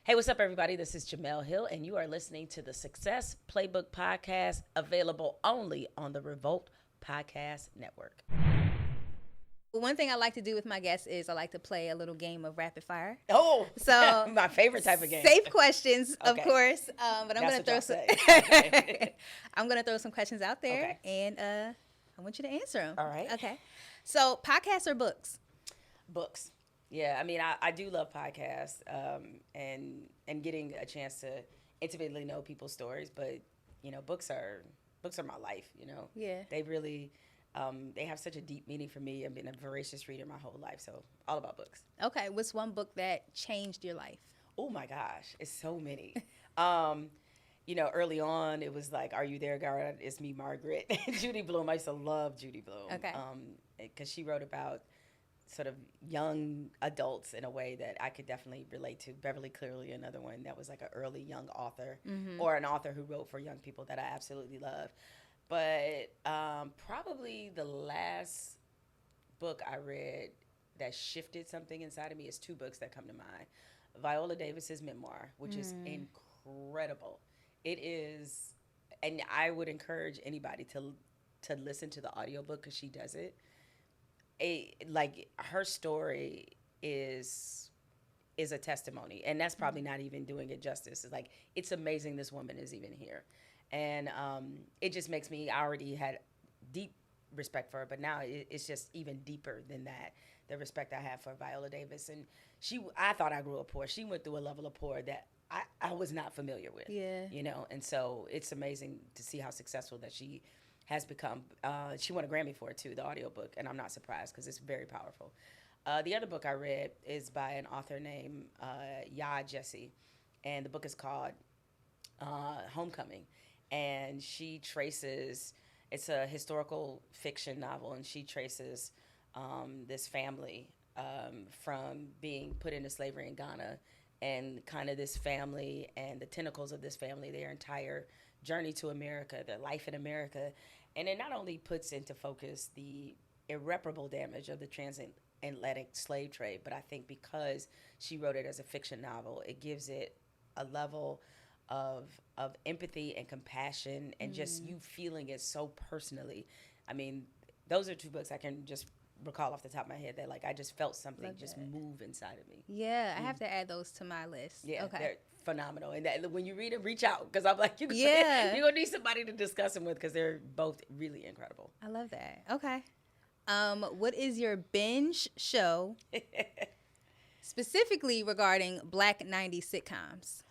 Hey, what's up, everybody? This is Jemele Hill, and you are listening to the Success Playbook Podcast, available only on the Revolt Podcast Network. One thing I like to do with my guests is I like to play a little game of rapid fire. Oh, so my favorite type of game. Safe questions, Okay. of course. But I'm going to throw some. Okay. I'm going to throw some questions out there, Okay. and I want you to answer them. All right. Okay. So, podcasts or books? Books. Yeah, I mean, I do love podcasts, and getting a chance to intimately know people's stories. But you know, books are my life. You know. Yeah. They really. They have such a deep meaning for me. I've been a voracious reader my whole life, so all about books. Okay. What's one book that changed your life? Oh my gosh, it's so many. You know, early on, it was like, "Are you there, God? It's me, Margaret." Judy Blume. I used to love Judy Blume. Okay. Because she wrote about sort of young adults in a way that I could definitely relate to. Beverly Cleary, another one that was like an early young author, or an author who wrote for young people that I absolutely love. But probably the last book I read that shifted something inside of me is two books that come to mind. Viola Davis's memoir, which is incredible. It is, and I would encourage anybody to listen to the audiobook because she does it. Like her story is a testimony, and that's probably not even doing it justice. It's like, it's amazing this woman is even here. And it just makes me, I already had deep respect for her, but now it's just even deeper than that, the respect I have for Viola Davis. And I thought I grew up poor. She went through a level of poor that I was not familiar with. Yeah. You know, and so it's amazing to see how successful that she has become. She won a Grammy for it too, the audiobook, and I'm not surprised because it's very powerful. The other book I read is by an author named Yaa Gyasi, and the book is called Homecoming. And she traces, it's a historical fiction novel, and she traces this family from being put into slavery in Ghana, and kind of this family and the tentacles of this family, their entire journey to America, their life in America. And it not only puts into focus the irreparable damage of the transatlantic slave trade, but I think because she wrote it as a fiction novel, it gives it a level of empathy and compassion, and just you feeling it so personally. I mean, those are two books I can just recall off the top of my head that, like, I just felt something just move inside of me. Yeah, I have to add those to my list. Yeah, okay. They're phenomenal. And that, when you read them, reach out, because I'm like, you're Yeah. going to need somebody to discuss them with, because they're both really incredible. I love that. Okay. What is your binge show specifically regarding Black 90s sitcoms?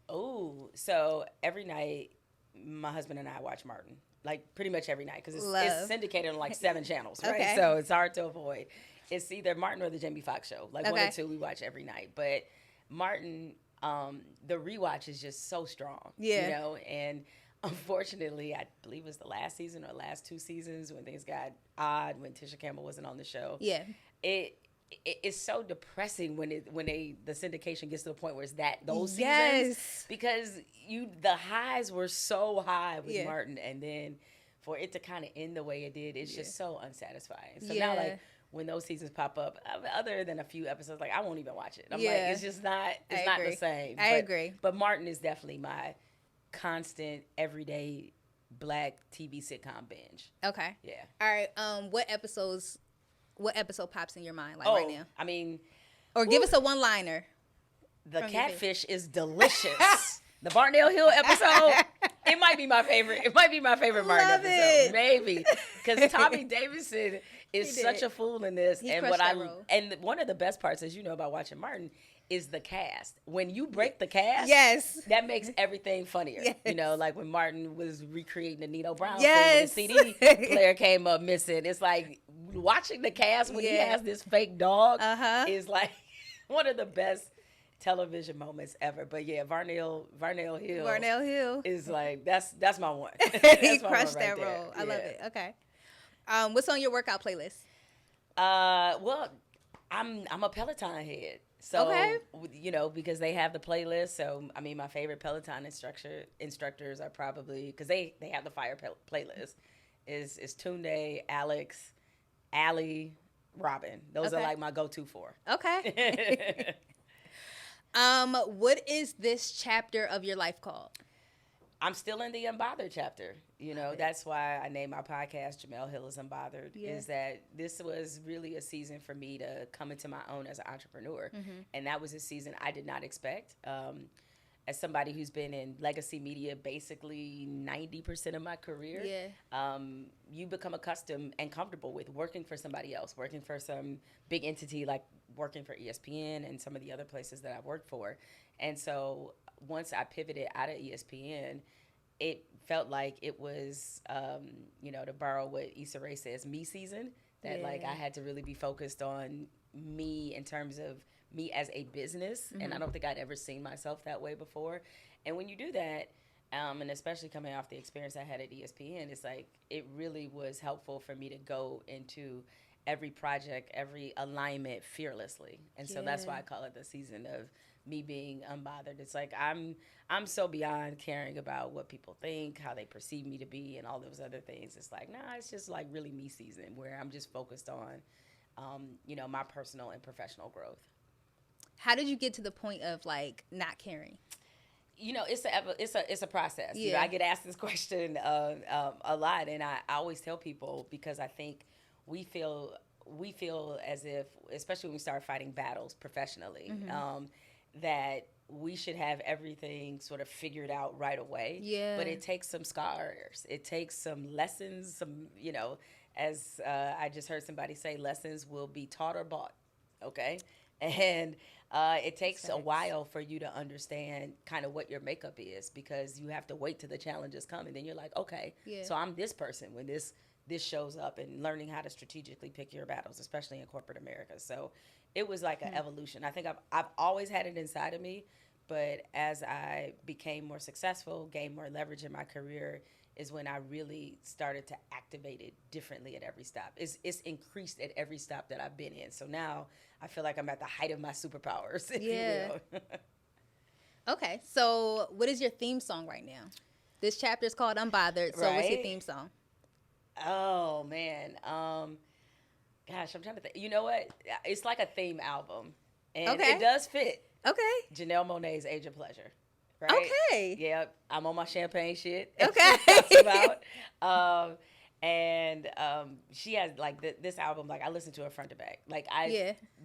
Oh, so every night, my husband and I watch Martin. Like, pretty much every night, because it's syndicated on like 7 channels, right? Okay. So it's hard to avoid. It's either Martin or the Jamie Foxx show. Like, one or two we watch every night. But Martin, the rewatch is just so strong. Yeah. You know, and unfortunately, I believe it was the last season or last 2 seasons when things got odd, when Tisha Campbell wasn't on the show. Yeah. It's so depressing when the syndication gets to the point where it's those Yes. seasons, because the highs were so high with Martin, and then for it to kind of end the way it did, it's just so unsatisfying. So now, like, when those seasons pop up, other than a few episodes, like, I won't even watch it. I'm like, it's just not, it's not the same. I agree. But Martin is definitely my constant, everyday Black TV sitcom binge. Okay. Yeah. All right. What episode pops in your mind, like, right now? I mean, or give us a one-liner. The catfish is delicious. The Barnell Hill episode, it might be my favorite. It might be my favorite Martin episode. Maybe. Because Tommy Davidson is such a fool in this. And one of the best parts, as you know about watching Martin, is the cast. When you break the cast, that makes everything funnier. Yes. You know, like when Martin was recreating the Nino Brown thing when the CD player came up missing. It's like watching the cast when he has this fake dog is like one of the best television moments ever. But yeah, Varnell Hill is like, that's my one. He crushed that role. I love it. Okay. What's on your workout playlist? Well, I'm a Peloton head. So, you know, because they have the playlist. So, I mean, my favorite Peloton instructors are probably, because they have the fire playlist, is Tunde, Alex, Allie, Robin. Those are like my go-to 4. Okay. What is this chapter of your life called? I'm still in the Unbothered chapter. You know, that's why I named my podcast Jemele Hill is Unbothered, is that this was really a season for me to come into my own as an entrepreneur. And that was a season I did not expect. As somebody who's been in legacy media basically 90% of my career, you become accustomed and comfortable with working for somebody else, working for some big entity, like working for ESPN and some of the other places that I've worked for. And so once I pivoted out of ESPN, it felt like it was, to borrow what Issa Rae says, me season, that like I had to really be focused on me in terms of me as a business. And I don't think I'd ever seen myself that way before. And when you do that, and especially coming off the experience I had at ESPN, it's like it really was helpful for me to go into every project, every alignment fearlessly. And so that's why I call it the season of me being unbothered. It's like I'm so beyond caring about what people think, how they perceive me to be, and all those other things. It's like, nah, it's just like really me season, where I'm just focused on, my personal and professional growth. How did you get to the point of like not caring? It's a process. Yeah. I get asked this question a lot, and I always tell people, because I think we feel as if, especially when we start fighting battles professionally, that we should have everything sort of figured out right away. Yeah. But it takes some scars. It takes some lessons. As I just heard somebody say, lessons will be taught or bought. Okay. And it takes a while for you to understand kind of what your makeup is, because you have to wait till the challenges come, and then you're like, okay, so I'm this person when this shows up, and learning how to strategically pick your battles, especially in corporate America. So it was like an evolution. I think I've always had it inside of me, but as I became more successful, gained more leverage in my career, is when I really started to activate it differently at every stop. It's increased at every stop that I've been in. So now I feel like I'm at the height of my superpowers, if you will. Okay, so what is your theme song right now? This chapter is called Unbothered, so what's your theme song? Oh, man. Gosh, I'm trying to think. You know what? It's like a theme album, and it does fit. Okay. Janelle Monáe's Age of Pleasure. Right? Okay. Yeah, I'm on my champagne shit. Okay. About. She has like this album. Like I listen to it front to back. Like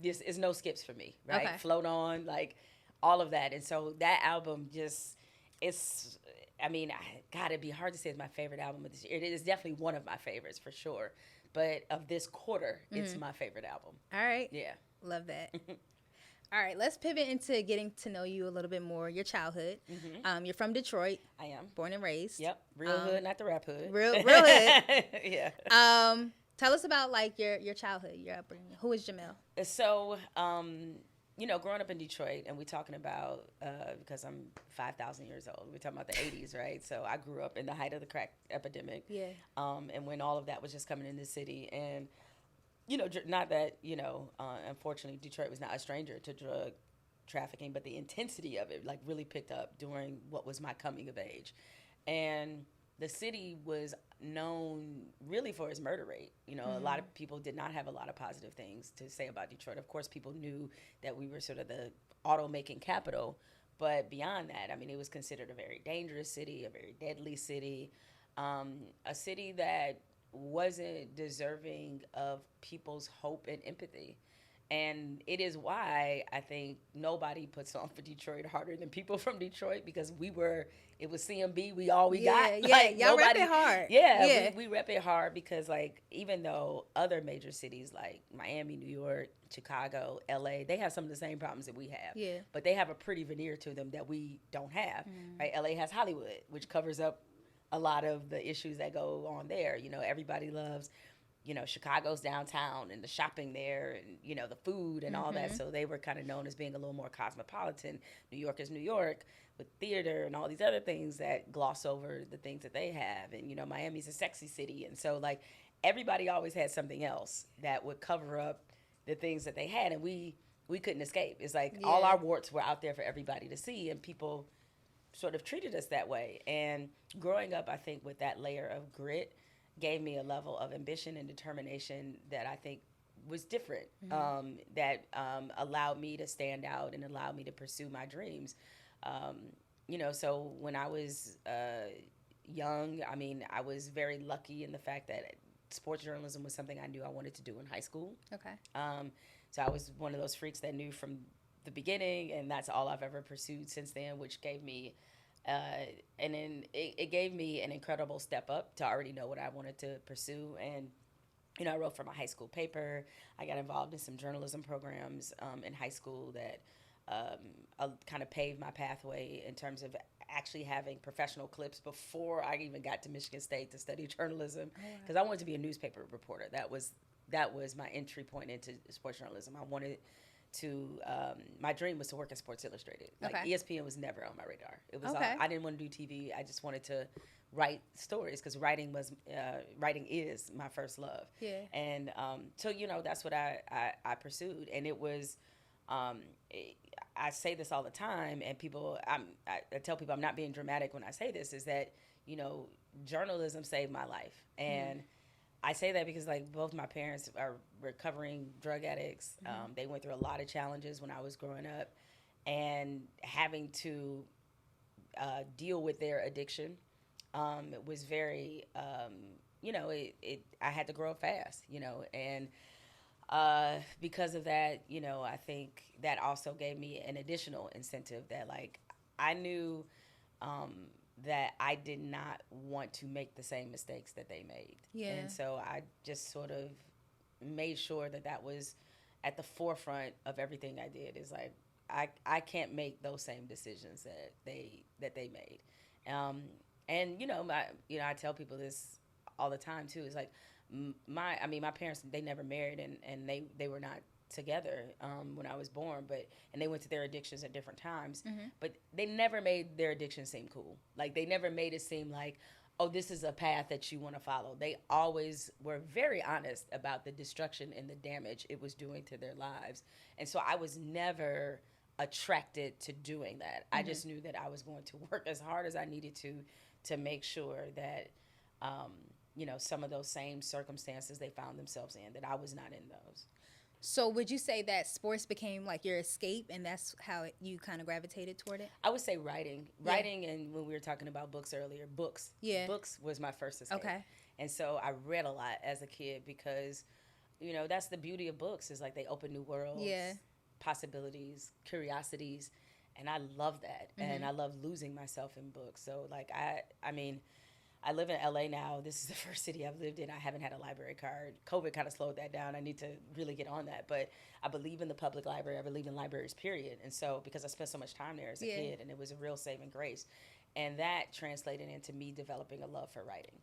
this is no skips for me. Right. Okay. Float On, like all of that. And so that album it's. I mean, God, it'd be hard to say it's my favorite album of this year. It is definitely one of my favorites for sure. But of this quarter, it's my favorite album. All right. Yeah. Love that. All right, let's pivot into getting to know you a little bit more, your childhood. You're from Detroit. I am. Born and raised. Yep. Real hood, not the rap hood. Real hood. Yeah. Tell us about like your childhood, your upbringing. Who is Jemele? So, growing up in Detroit, and we're talking about, because I'm 5,000 years old, we're talking about the 80s, right? So I grew up in the height of the crack epidemic. Yeah. And when all of that was just coming in the city. And not that, unfortunately, Detroit was not a stranger to drug trafficking, but the intensity of it, like, really picked up during what was my coming of age. And the city was known really for its murder rate. A lot of people did not have a lot of positive things to say about Detroit. Of course, people knew that we were sort of the auto-making capital. But beyond that, I mean, it was considered a very dangerous city, a very deadly city, a city that wasn't deserving of people's hope and empathy. And it is why I think nobody puts on for Detroit harder than people from Detroit, because it was CMB, we all we got. Yeah, like, y'all rep it hard. Yeah. We rep it hard because, like, even though other major cities like Miami, New York, Chicago, LA, they have some of the same problems that we have. Yeah. But they have a pretty veneer to them that we don't have. Right? LA has Hollywood, which covers up a lot of the issues that go on there. Everybody loves, Chicago's downtown and the shopping there and, the food and all that. So they were kind of known as being a little more cosmopolitan. New York is New York with theater and all these other things that gloss over the things that they have. And, Miami's a sexy city. And so, like, everybody always had something else that would cover up the things that they had. And we couldn't escape. It's like all our warts were out there for everybody to see, and people sort of treated us that way. And growing up, I think, with that layer of grit gave me a level of ambition and determination that I think was different, that allowed me to stand out and allowed me to pursue my dreams. So when I was young, I mean, I was very lucky in the fact that sports journalism was something I knew I wanted to do in high school. Okay. So I was one of those freaks that knew from the beginning, and that's all I've ever pursued since then, which gave me, and then it gave me an incredible step up to already know what I wanted to pursue. And, I wrote for my high school paper. I got involved in some journalism programs in high school that kind of paved my pathway in terms of actually having professional clips before I even got to Michigan State to study journalism, because I wanted to be a newspaper reporter. That was my entry point into sports journalism. I wanted to, my dream was to work at Sports Illustrated. Like ESPN was never on my radar. It was I didn't want to do TV. I just wanted to write stories, because writing is my first love. Yeah. And so that's what I pursued, and it was. I say this all the time, and I tell people I'm not being dramatic when I say this, is that, journalism saved my life. And I say that because, like, both my parents are recovering drug addicts. They went through a lot of challenges when I was growing up, and having to deal with their addiction was very, I had to grow up fast, and because of that, I think that also gave me an additional incentive that, like, I knew that I did not want to make the same mistakes that they made. Yeah. And so I just sort of made sure that was at the forefront of everything I did. Is like, I can't make those same decisions that they made. I tell people this all the time too. It's like, my parents, they never married, and they were not together when I was born, and they went to their addictions at different times, but they never made their addiction seem cool. Like, they never made it seem like, oh, this is a path that you want to follow. They always were very honest about the destruction and the damage it was doing to their lives. And so I was never attracted to doing that. I just knew that I was going to work as hard as I needed to make sure that some of those same circumstances they found themselves in, that I was not in those. So would you say that sports became like your escape, and that's how you kind of gravitated toward it? I would say writing. And when we were talking about books earlier, books was my first escape. Okay. And so I read a lot as a kid, because that's the beauty of books, is like they open new worlds, possibilities, curiosities, and I love that. And I love losing myself in books. So, like, I live in LA now. This is the first city I've lived in. I haven't had a library card. COVID kind of slowed that down. I need to really get on that. But I believe in the public library. I believe in libraries, period. And so, because I spent so much time there as a kid, and it was a real saving grace. And that translated into me developing a love for writing.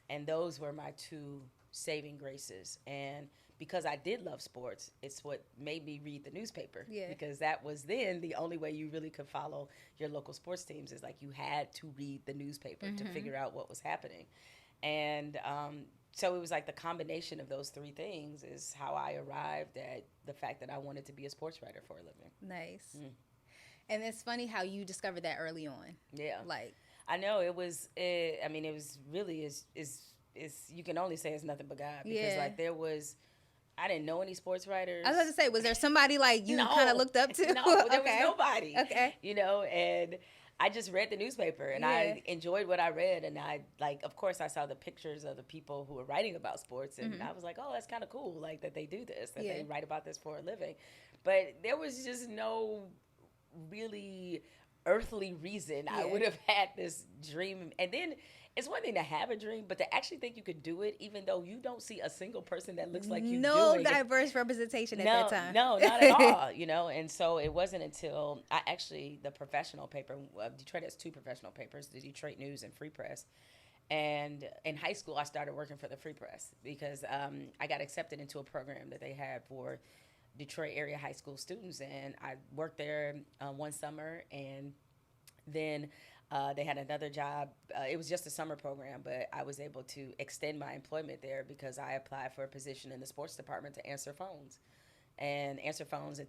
And those were my two saving graces. And because I did love sports, it's what made me read the newspaper. Yeah. Because that was then the only way you really could follow your local sports teams, is like you had to read the newspaper to figure out what was happening. And so it was like the combination of those three things is how I arrived at the fact that I wanted to be a sports writer for a living. Nice. And it's funny how you discovered that early on. Yeah. Like, I know it was really is you can only say it's nothing but God, because like I didn't know any sports writers. I was about to say, was there somebody like you kind of looked up to? No, there was nobody. Okay. And I just read the newspaper, and I enjoyed what I read. And I, like, of course, I saw the pictures of the people who were writing about sports, and I was like, oh, that's kind of cool, like, that they do this, that they write about this for a living. But there was just no really earthly reason I would have had this dream. And then it's one thing to have a dream, but to actually think you could do it, even though you don't see a single person that looks like you doing diverse representation at that time. No, not at all, And so it wasn't until the professional paper, Detroit has two professional papers, the Detroit News and Free Press. And in high school, I started working for the Free Press because I got accepted into a program that they had for Detroit area high school students. And I worked there one summer, and then they had another job. It was just a summer program, but I was able to extend my employment there because I applied for a position in the sports department to answer phones and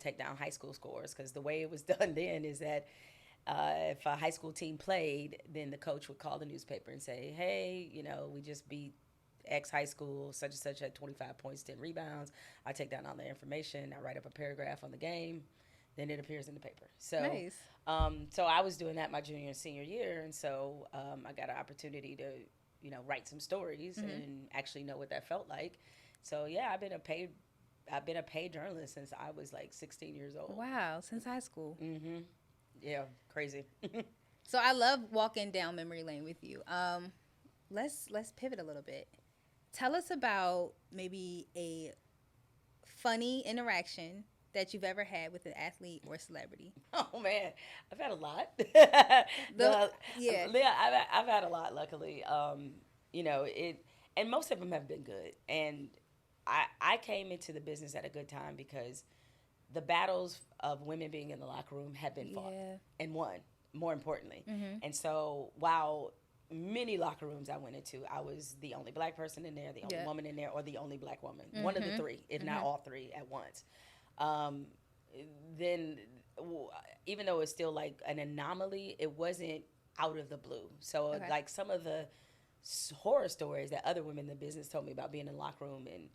take down high school scores. Because the way it was done then is that if a high school team played, then the coach would call the newspaper and say, hey, we just beat X high school, such and such had 25 points, 10 rebounds. I take down all the information. I write up a paragraph on the game. Then it appears in the paper. So, Nice. So I was doing that my junior and senior year. And so I got an opportunity to, write some stories and actually know what that felt like. So, yeah, I've been a paid journalist since I was like 16 years old. Wow, since high school. Mm-hmm. Yeah, crazy. So I love walking down memory lane with you. Let's pivot a little bit. Tell us about maybe a funny interaction that you've ever had with an athlete or celebrity. Oh man, I've had a lot. Yeah, I've had a lot. Luckily, and most of them have been good. And I came into the business at a good time because the battles of women being in the locker room have been fought and won. More importantly, and so while many locker rooms I went into, I was the only black person in there, the only woman in there, or the only black woman. One of the three, if not all three at once. Then even though it's still like an anomaly, it wasn't out of the blue. So like some of the horror stories that other women in the business told me about being in the locker room and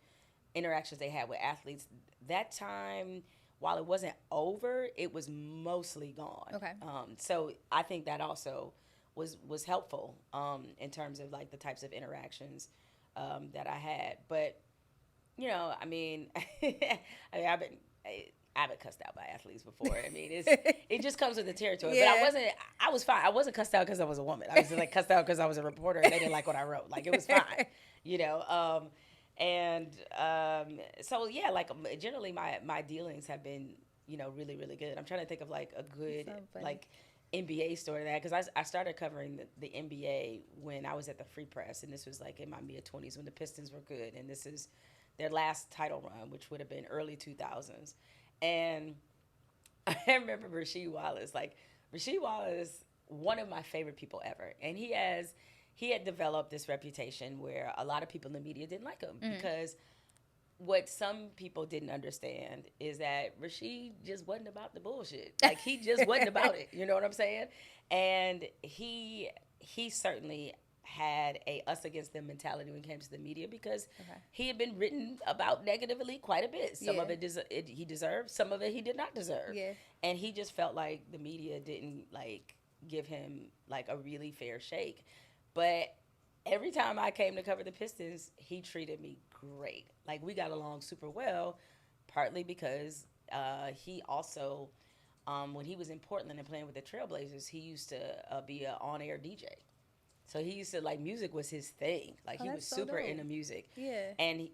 interactions they had with athletes, that time, while it wasn't over, it was mostly gone. Okay. So I think that also was helpful in terms of like the types of interactions that I had. But I mean, I've been cussed out by athletes before. I mean, it just comes with the territory. Yeah. But I was fine. I wasn't cussed out because I was a woman. I was like cussed out because I was a reporter and they didn't like what I wrote. Like it was fine, So yeah, like generally my dealings have been, really, really good. I'm trying to think of like a good like NBA story of that, because I started covering the NBA when I was at the Free Press, and this was like in my mid-20s when the Pistons were good, and this is their last title run, which would have been early 2000s. And I remember Rasheed Wallace. Like Rasheed Wallace, one of my favorite people ever, and he had developed this reputation where a lot of people in the media didn't like him because what some people didn't understand is that Rasheed just wasn't about the bullshit. Like he just wasn't about it. You know what I'm saying? And he certainly had a us against them mentality when it came to the media because he had been written about negatively quite a bit. Some of it he deserved, some of it he did not deserve. Yeah. And he just felt like the media didn't like give him like a really fair shake. But every time I came to cover the Pistons, he treated me great. Like we got along super well, partly because he also, when he was in Portland and playing with the Trailblazers, he used to be an on-air DJ. So he used to, like, music was his thing. Like, he was super into music. Yeah. And,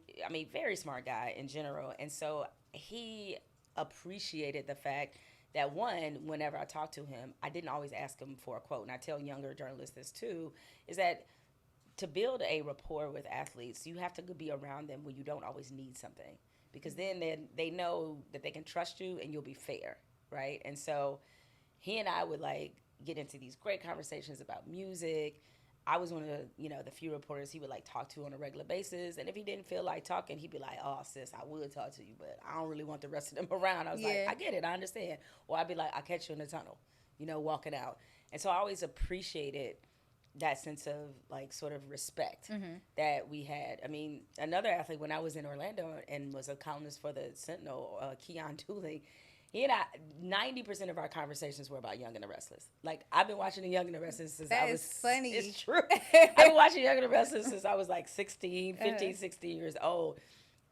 very smart guy in general. And so he appreciated the fact that, one, whenever I talked to him, I didn't always ask him for a quote. And I tell younger journalists this, too, is that to build a rapport with athletes, you have to be around them when you don't always need something. Because then they know that they can trust you and you'll be fair, right? And so he and I would, like, get into these great conversations about music. I was one of the few reporters he would like talk to on a regular basis, and if he didn't feel like talking, he'd be like, "Oh, sis, I would talk to you, but I don't really want the rest of them around." I was like, "I get it, I understand." Or I'd be like, "I'll catch you in the tunnel," walking out. And so I always appreciated that sense of like sort of respect that we had. I mean, another athlete when I was in Orlando and was a columnist for the Sentinel, Keon Dooley. He and I, 90% of our conversations were about Young and the Restless. Like, I've been watching the Young and the Restless since I was... That is funny. It's true. I've been watching Young and the Restless since I was like 16 years old.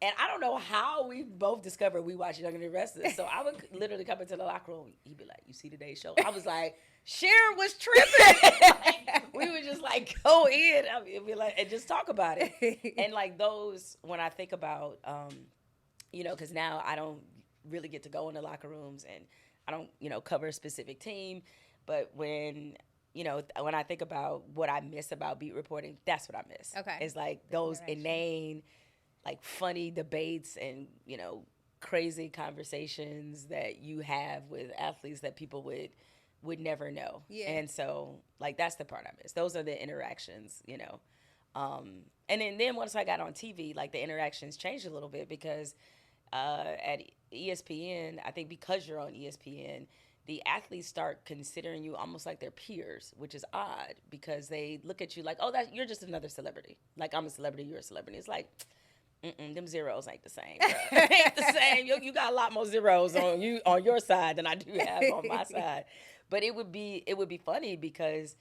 And I don't know how we both discovered we watched Young and the Restless. So I would literally come into the locker room. He'd be like, "You see today's show?" I was like, Sharon was tripping. Like, we would just like go in. It'd be like, and just talk about it. And like those, when I think about, because now I don't really get to go in the locker rooms and I don't, cover a specific team. But when I think about what I miss about beat reporting, that's what I miss. Okay. It's like those inane, like funny debates and, crazy conversations that you have with athletes that people would never know. Yeah. And so like that's the part I miss. Those are the interactions, And then once I got on TV, like the interactions changed a little bit because at ESPN, I think because you're on ESPN, the athletes start considering you almost like their peers, which is odd because they look at you like, oh, you're just another celebrity. Like, I'm a celebrity, you're a celebrity. It's like, them zeros ain't the same. Ain't the same. You got a lot more zeros on your side than I do have on my side. But it would be funny because,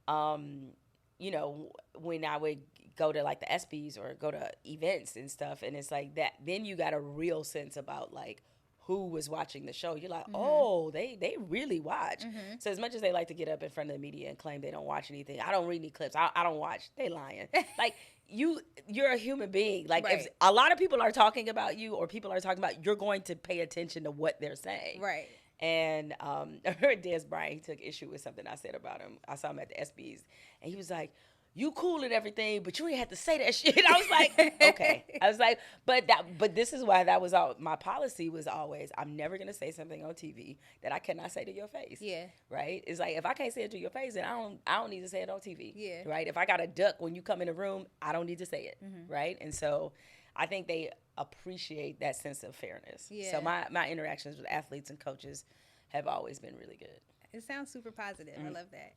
you know, when I would go to like the ESPYs or go to events and stuff, and it's like that, then you got a real sense about like who was watching the show. You're like, oh, they really watch. So as much as they like to get up in front of the media and claim they don't watch anything, I don't read any clips. I don't watch. They lying. Like, you're a human being. Like, if a lot of people are talking about you or people are talking about, you're going to pay attention to what they're saying. Right. And I heard Des Bryant, he took issue with something I said about him. I saw him at the ESPYs, and he was like, you cool and everything, but you ain't have to say that shit. I was like, okay. I was like, but this is why that was all, my policy was always, I'm never going to say something on TV that I cannot say to your face. Yeah. Right? It's like, if I can't say it to your face, then I don't need to say it on TV. Yeah. Right? If I got a duck when you come in the room, I don't need to say it. Right? And so I think they appreciate that sense of fairness. Yeah. So my interactions with athletes and coaches have always been really good. It sounds super positive. I love that.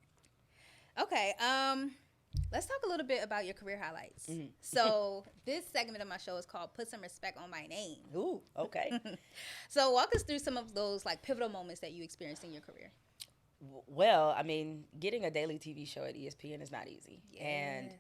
Okay. Let's talk a little bit about your career highlights. So this segment of my show is called Put Some Respect on My Name. Ooh, okay. So walk us through some of those like pivotal moments that you experienced in your career. Well, I mean, getting a daily TV show at ESPN is not easy. Yes. And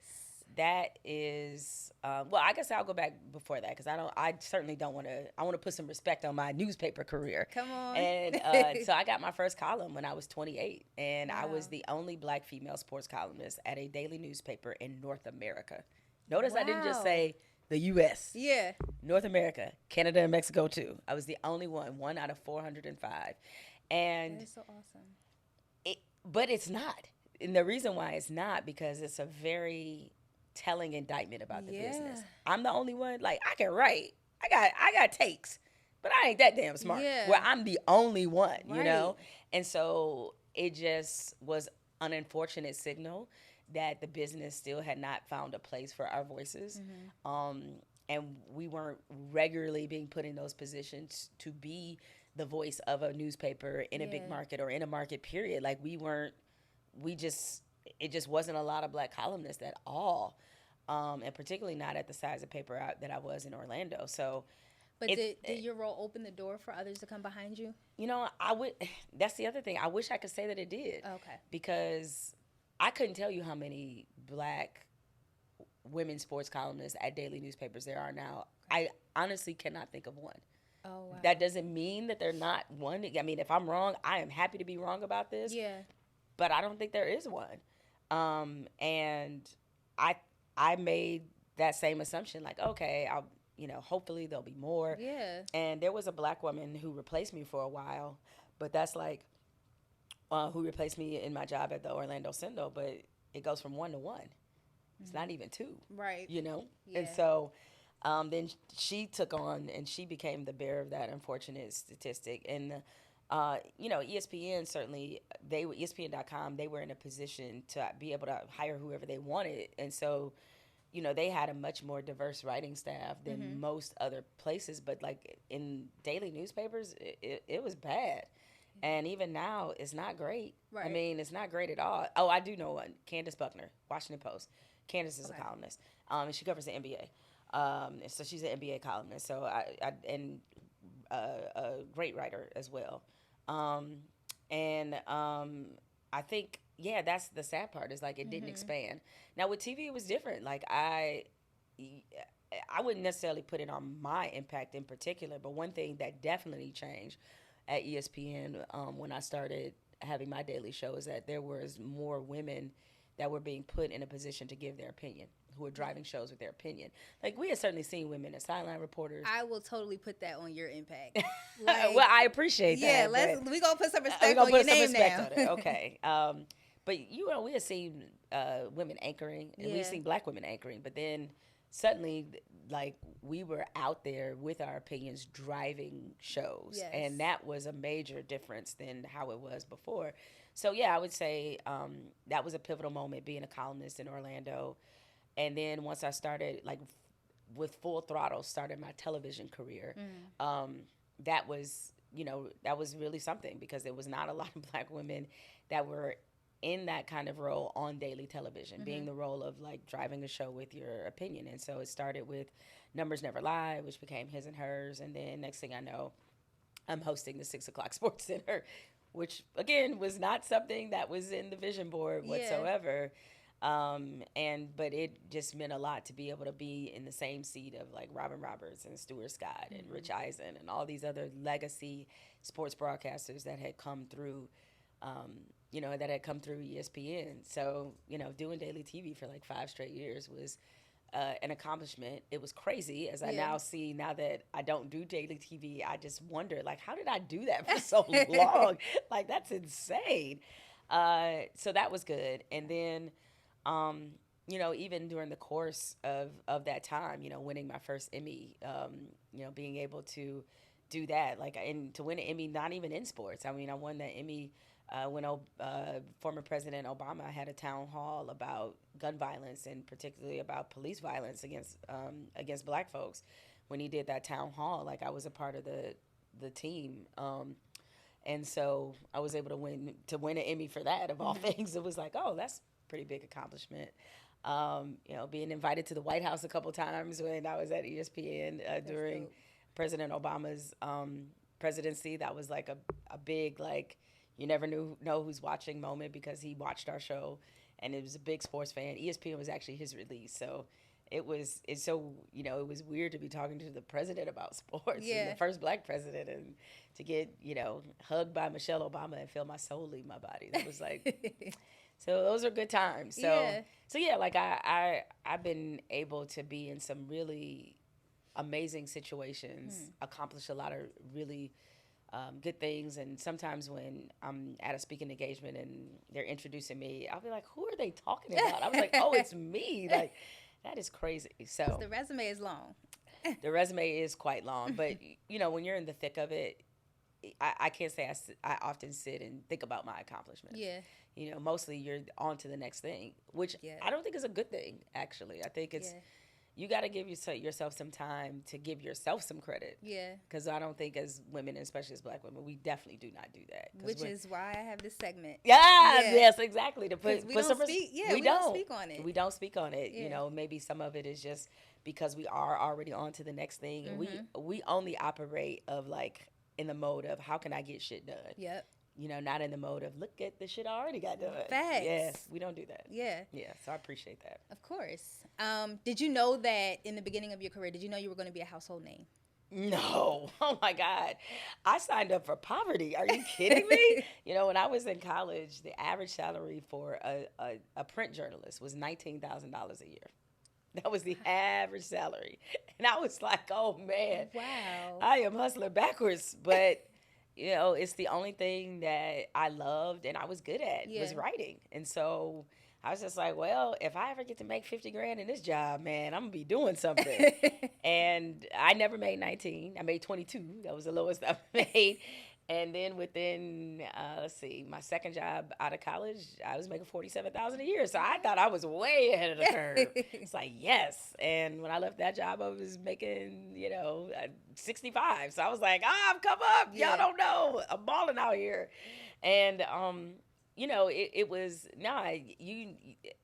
that is, well, I guess I'll go back before that because I certainly don't want to, I want to put some respect on my newspaper career. Come on. And so I got my first column when I was 28, and I was the only Black female sports columnist at a daily newspaper in North America. Notice I didn't just say the U.S. Yeah. North America, Canada, and Mexico too. I was the only one out of 405. And that is so awesome. But it's not. And the reason why it's not, because it's a very telling indictment about the business. I'm the only one. Like, I can write. I got takes, but I ain't that damn smart. Yeah. Where I'm the only one, you Right. know? And so it just was an unfortunate signal that the business still had not found a place for our voices. And we weren't regularly being put in those positions to be the voice of a newspaper in a big market or in a market period. Like, it just wasn't a lot of Black columnists at all. And particularly not at the size of paper that I was in Orlando. So, but did your role open the door for others to come behind you? You know, that's the other thing. I wish I could say that it did. Okay. Because I couldn't tell you how many Black women sports columnists at daily newspapers there are now. I honestly cannot think of one. Oh, wow. That doesn't mean that they're not one. I mean, if I'm wrong, I am happy to be wrong about this. Yeah. But I don't think there is one. And I made that same assumption, like, okay, hopefully there'll be more. Yeah. And there was a Black woman who replaced me for a while, but that's like, who replaced me in my job at the Orlando Sentinel, but it goes from 1 to 1. It's not even 2. Right. You know? Yeah. And so then she took on, and she became the bearer of that unfortunate statistic. And, ESPN certainly, ESPN.com, they were in a position to be able to hire whoever they wanted. And so, they had a much more diverse writing staff than most other places. But, like, in daily newspapers, it was bad. And even now, it's not great. Right. I mean, it's not great at all. Oh, I do know one. Candace Buckner, Washington Post. Candace is a columnist, and she covers the NBA. So she's an NBA columnist. So a great writer as well. I think, that's the sad part, is like it didn't expand. Now with TV, it was different. Like I wouldn't necessarily put it on my impact in particular, but one thing that definitely changed at ESPN when I started having my daily show is that there was more women that were being put in a position to give their opinion, who were driving shows with their opinion. Like, we had certainly seen women as sideline reporters. I will totally put that on your impact. Like, well, I appreciate that. Yeah, we gonna put some respect on your name now. On it. Okay. But we had seen women anchoring, and we've seen Black women anchoring, but then suddenly, like, we were out there with our opinions driving shows. Yes. And that was a major difference than how it was before. So, I would say that was a pivotal moment, being a columnist in Orlando. And then once I started, like, with full throttle, started my television career, that was that was really something because there was not a lot of Black women that were in that kind of role on daily television, being the role of like driving a show with your opinion. And so it started with Numbers Never Lie, which became His and Hers. And then next thing I know, I'm hosting the 6 o'clock SportsCenter, which again was not something that was in the vision board whatsoever. But it just meant a lot to be able to be in the same seat of like Robin Roberts and Stuart Scott and Rich Eisen and all these other legacy sports broadcasters that had come through, that had come through ESPN. So, doing daily TV for like 5 straight years was an accomplishment. It was crazy as I now see, now that I don't do daily TV, I just wonder, like, how did I do that for so long? Like, that's insane. So that was good. And then, even during the course of that time, winning my first Emmy, being able to do that, like, and to win an Emmy, not even in sports. I mean, I won that Emmy when former President Obama had a town hall about gun violence and particularly about police violence against Black folks. When he did that town hall, like, I was a part of the team. And so I was able to win an Emmy for that, of all things. It was like, oh, that's a pretty big accomplishment. Being invited to the White House a couple times when I was at ESPN during President Obama's presidency. That was like a big, like, you never know who's watching moment because he watched our show and it was a big sports fan. ESPN was actually his release. So it was weird to be talking to the president about sports and the first Black president, and to get, hugged by Michelle Obama and feel my soul leave my body. That was like, so those are good times. So like I've been able to be in some really amazing situations, accomplish a lot of really good things. And sometimes when I'm at a speaking engagement and they're introducing me, I'll be like, who are they talking about? I was like, oh, it's me. Like, that is crazy. So the resume is long. The resume is quite long. But, when you're in the thick of it, I can't say I often sit and think about my accomplishments. Yeah. Mostly you're on to the next thing, which I don't think is a good thing, actually. I think it's... You got to give yourself some time to give yourself some credit. Yeah. Because I don't think as women, especially as Black women, we definitely do not do that. Which is why I have this segment. Yes, exactly. To put we don't speak on it. We don't speak on it. Yeah. Maybe some of it is just because we are already on to the next thing. And we only operate of like in the mode of how can I get shit done. Yep. Not in the mode of look at the shit I already got done. Facts. Yes, we don't do that. Yeah. Yeah, so I appreciate that. Of course. Did you know that in the beginning of your career, did you know you were going to be a household name? No. Oh, my God. I signed up for poverty. Are you kidding me? When I was in college, the average salary for a print journalist was $19,000 a year. That was the average salary. And I was like, oh, man. Wow. I am hustling backwards. But... it's the only thing that I loved and I was good at was writing. And so I was just like, well, if I ever get to make 50 grand in this job, man, I'm gonna be doing something. And I never made 19. I made 22. That was the lowest I made. And then within, my second job out of college, I was making $47,000 a year. So I thought I was way ahead of the curve. It's like, yes. And when I left that job, I was making, 65. So I was like, I've come up. Y'all don't know. I'm balling out here. And, it was,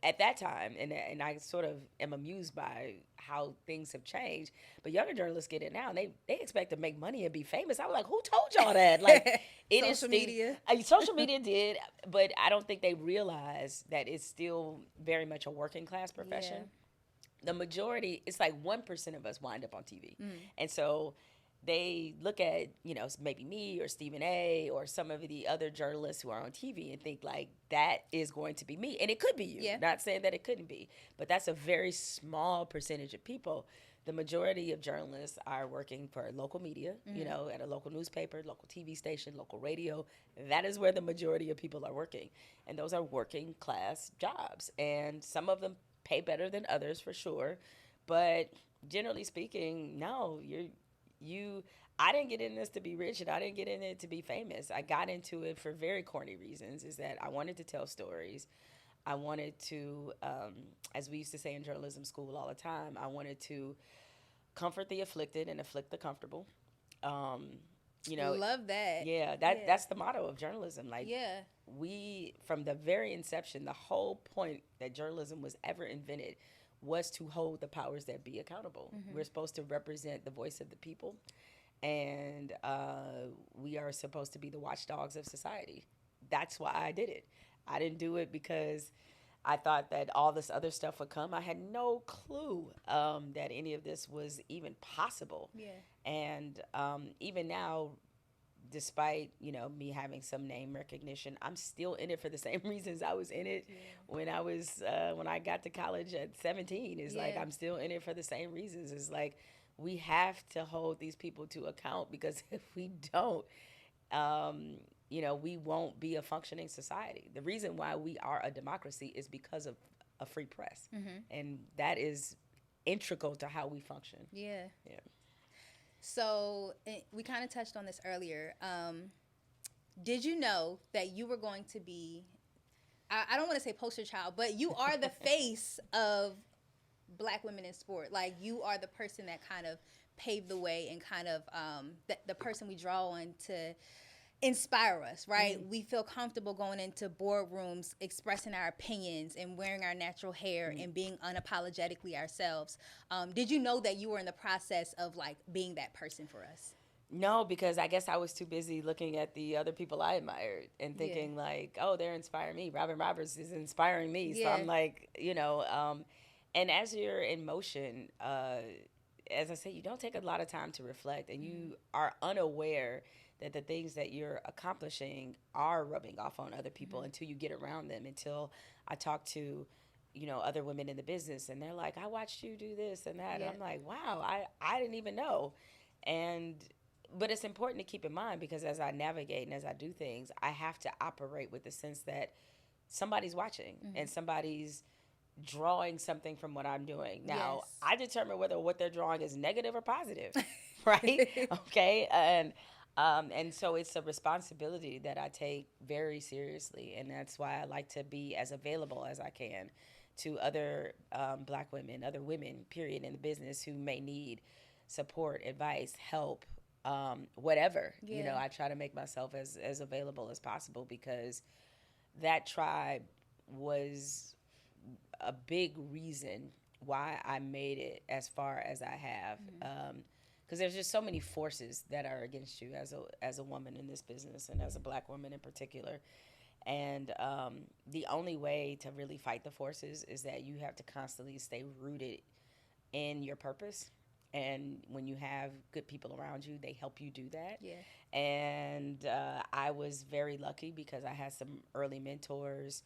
at that time, and I sort of am amused by how things have changed, but younger journalists get it now, and they expect to make money and be famous. I was like, who told y'all that? Like, social media. Social media did, but I don't think they realize that it's still very much a working class profession. Yeah. The majority, it's like 1% of us wind up on TV. And so they look at, maybe me or Stephen A. or some of the other journalists who are on TV and think like that is going to be me. And it could be you. Yeah. Not saying that it couldn't be, but that's a very small percentage of people. The majority of journalists are working for local media, at a local newspaper, local TV station, local radio. That is where the majority of people are working. And those are working class jobs. And some of them pay better than others for sure. But generally speaking, no, I didn't get in this to be rich and I didn't get in it to be famous. I got into it for very corny reasons, is that I wanted to tell stories. I wanted to, as we used to say in journalism school all the time, I wanted to comfort the afflicted and afflict the comfortable. You know, love that. yeah, that's the motto of journalism. Like, Yeah. we, from the very inception, the whole point that journalism was ever invented was to hold the powers that be accountable. We're supposed to represent the voice of the people, and we are supposed to be the watchdogs of society. That's why I did it. I didn't do it because I thought that all this other stuff would come. I had no clue that any of this was even possible. Yeah. And even now, despite, you know, me having some name recognition, I'm still in it for the same reasons I was in it when I got to college at 17. It's like I'm still in it for the same reasons. It's like we have to hold these people to account, because if we don't, you know, we won't be a functioning society. The reason why we are a democracy is because of a free press, and that is integral to how we function. Yeah. Yeah. So we kind of touched on this earlier. Did you know that you were going to be, I don't want to say poster child, but you are the face of Black women in sport. Like, you are the person that kind of paved the way, and kind of the person we draw on to inspire us, right? We feel comfortable going into boardrooms, expressing our opinions, and wearing our natural hair, and being unapologetically ourselves. Did you know that you were in the process of, like, being that person for us? No, because I guess I was too busy looking at the other people I admired and thinking like, oh, they're inspiring me. Robin Roberts is inspiring me. So I'm like, you know, and as you're in motion, as I say, you don't take a lot of time to reflect, and you are unaware that the things that you're accomplishing are rubbing off on other people until you get around them. Until I talk to, you know, other women in the business, and they're like, I watched you do this and that. And I'm like, wow, I didn't even know. But it's important to keep in mind, because as I navigate and as I do things, I have to operate with the sense that somebody's watching and somebody's drawing something from what I'm doing. Now, I determine whether what they're drawing is negative or positive, right? Okay. And so it's a responsibility that I take very seriously. And that's why I like to be as available as I can to other Black women, other women, period, in the business who may need support, advice, help, whatever. You know, I try to make myself as available as possible, because that tribe was a big reason why I made it as far as I have. Because there's just so many forces that are against you as a woman in this business, and as a Black woman in particular. And the only way to really fight the forces is that you have to constantly stay rooted in your purpose. And when you have good people around you, they help you do that. Yeah. And I was very lucky, because I had some early mentors,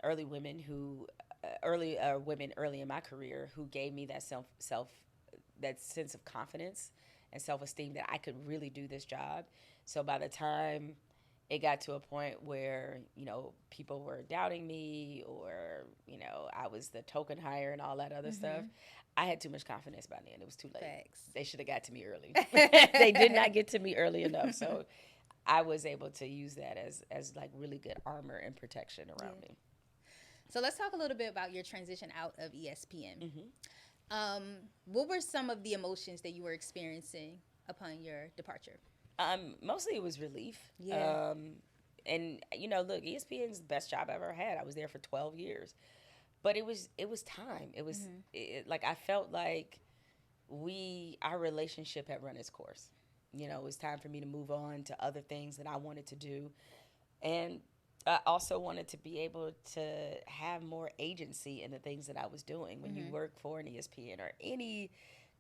early women early in my career, who gave me that that sense of confidence and self-esteem that I could really do this job. So by the time it got to a point where, you know, people were doubting me, or, you know, I was the token hire and all that other stuff, I had too much confidence by then. It was too late. Facts. They should have got to me early. They did not get to me early enough. So I was able to use that as like really good armor and protection around me. So let's talk a little bit about your transition out of ESPN. What were some of the emotions that you were experiencing upon your departure? Mostly it was relief. Yeah. And, you know, look, ESPN's the best job I ever had. I was there for 12 years. But it was time. It was like, I felt like our relationship had run its course. You know, it was time for me to move on to other things that I wanted to do. And I also wanted to be able to have more agency in the things that I was doing. When you work for an ESPN or any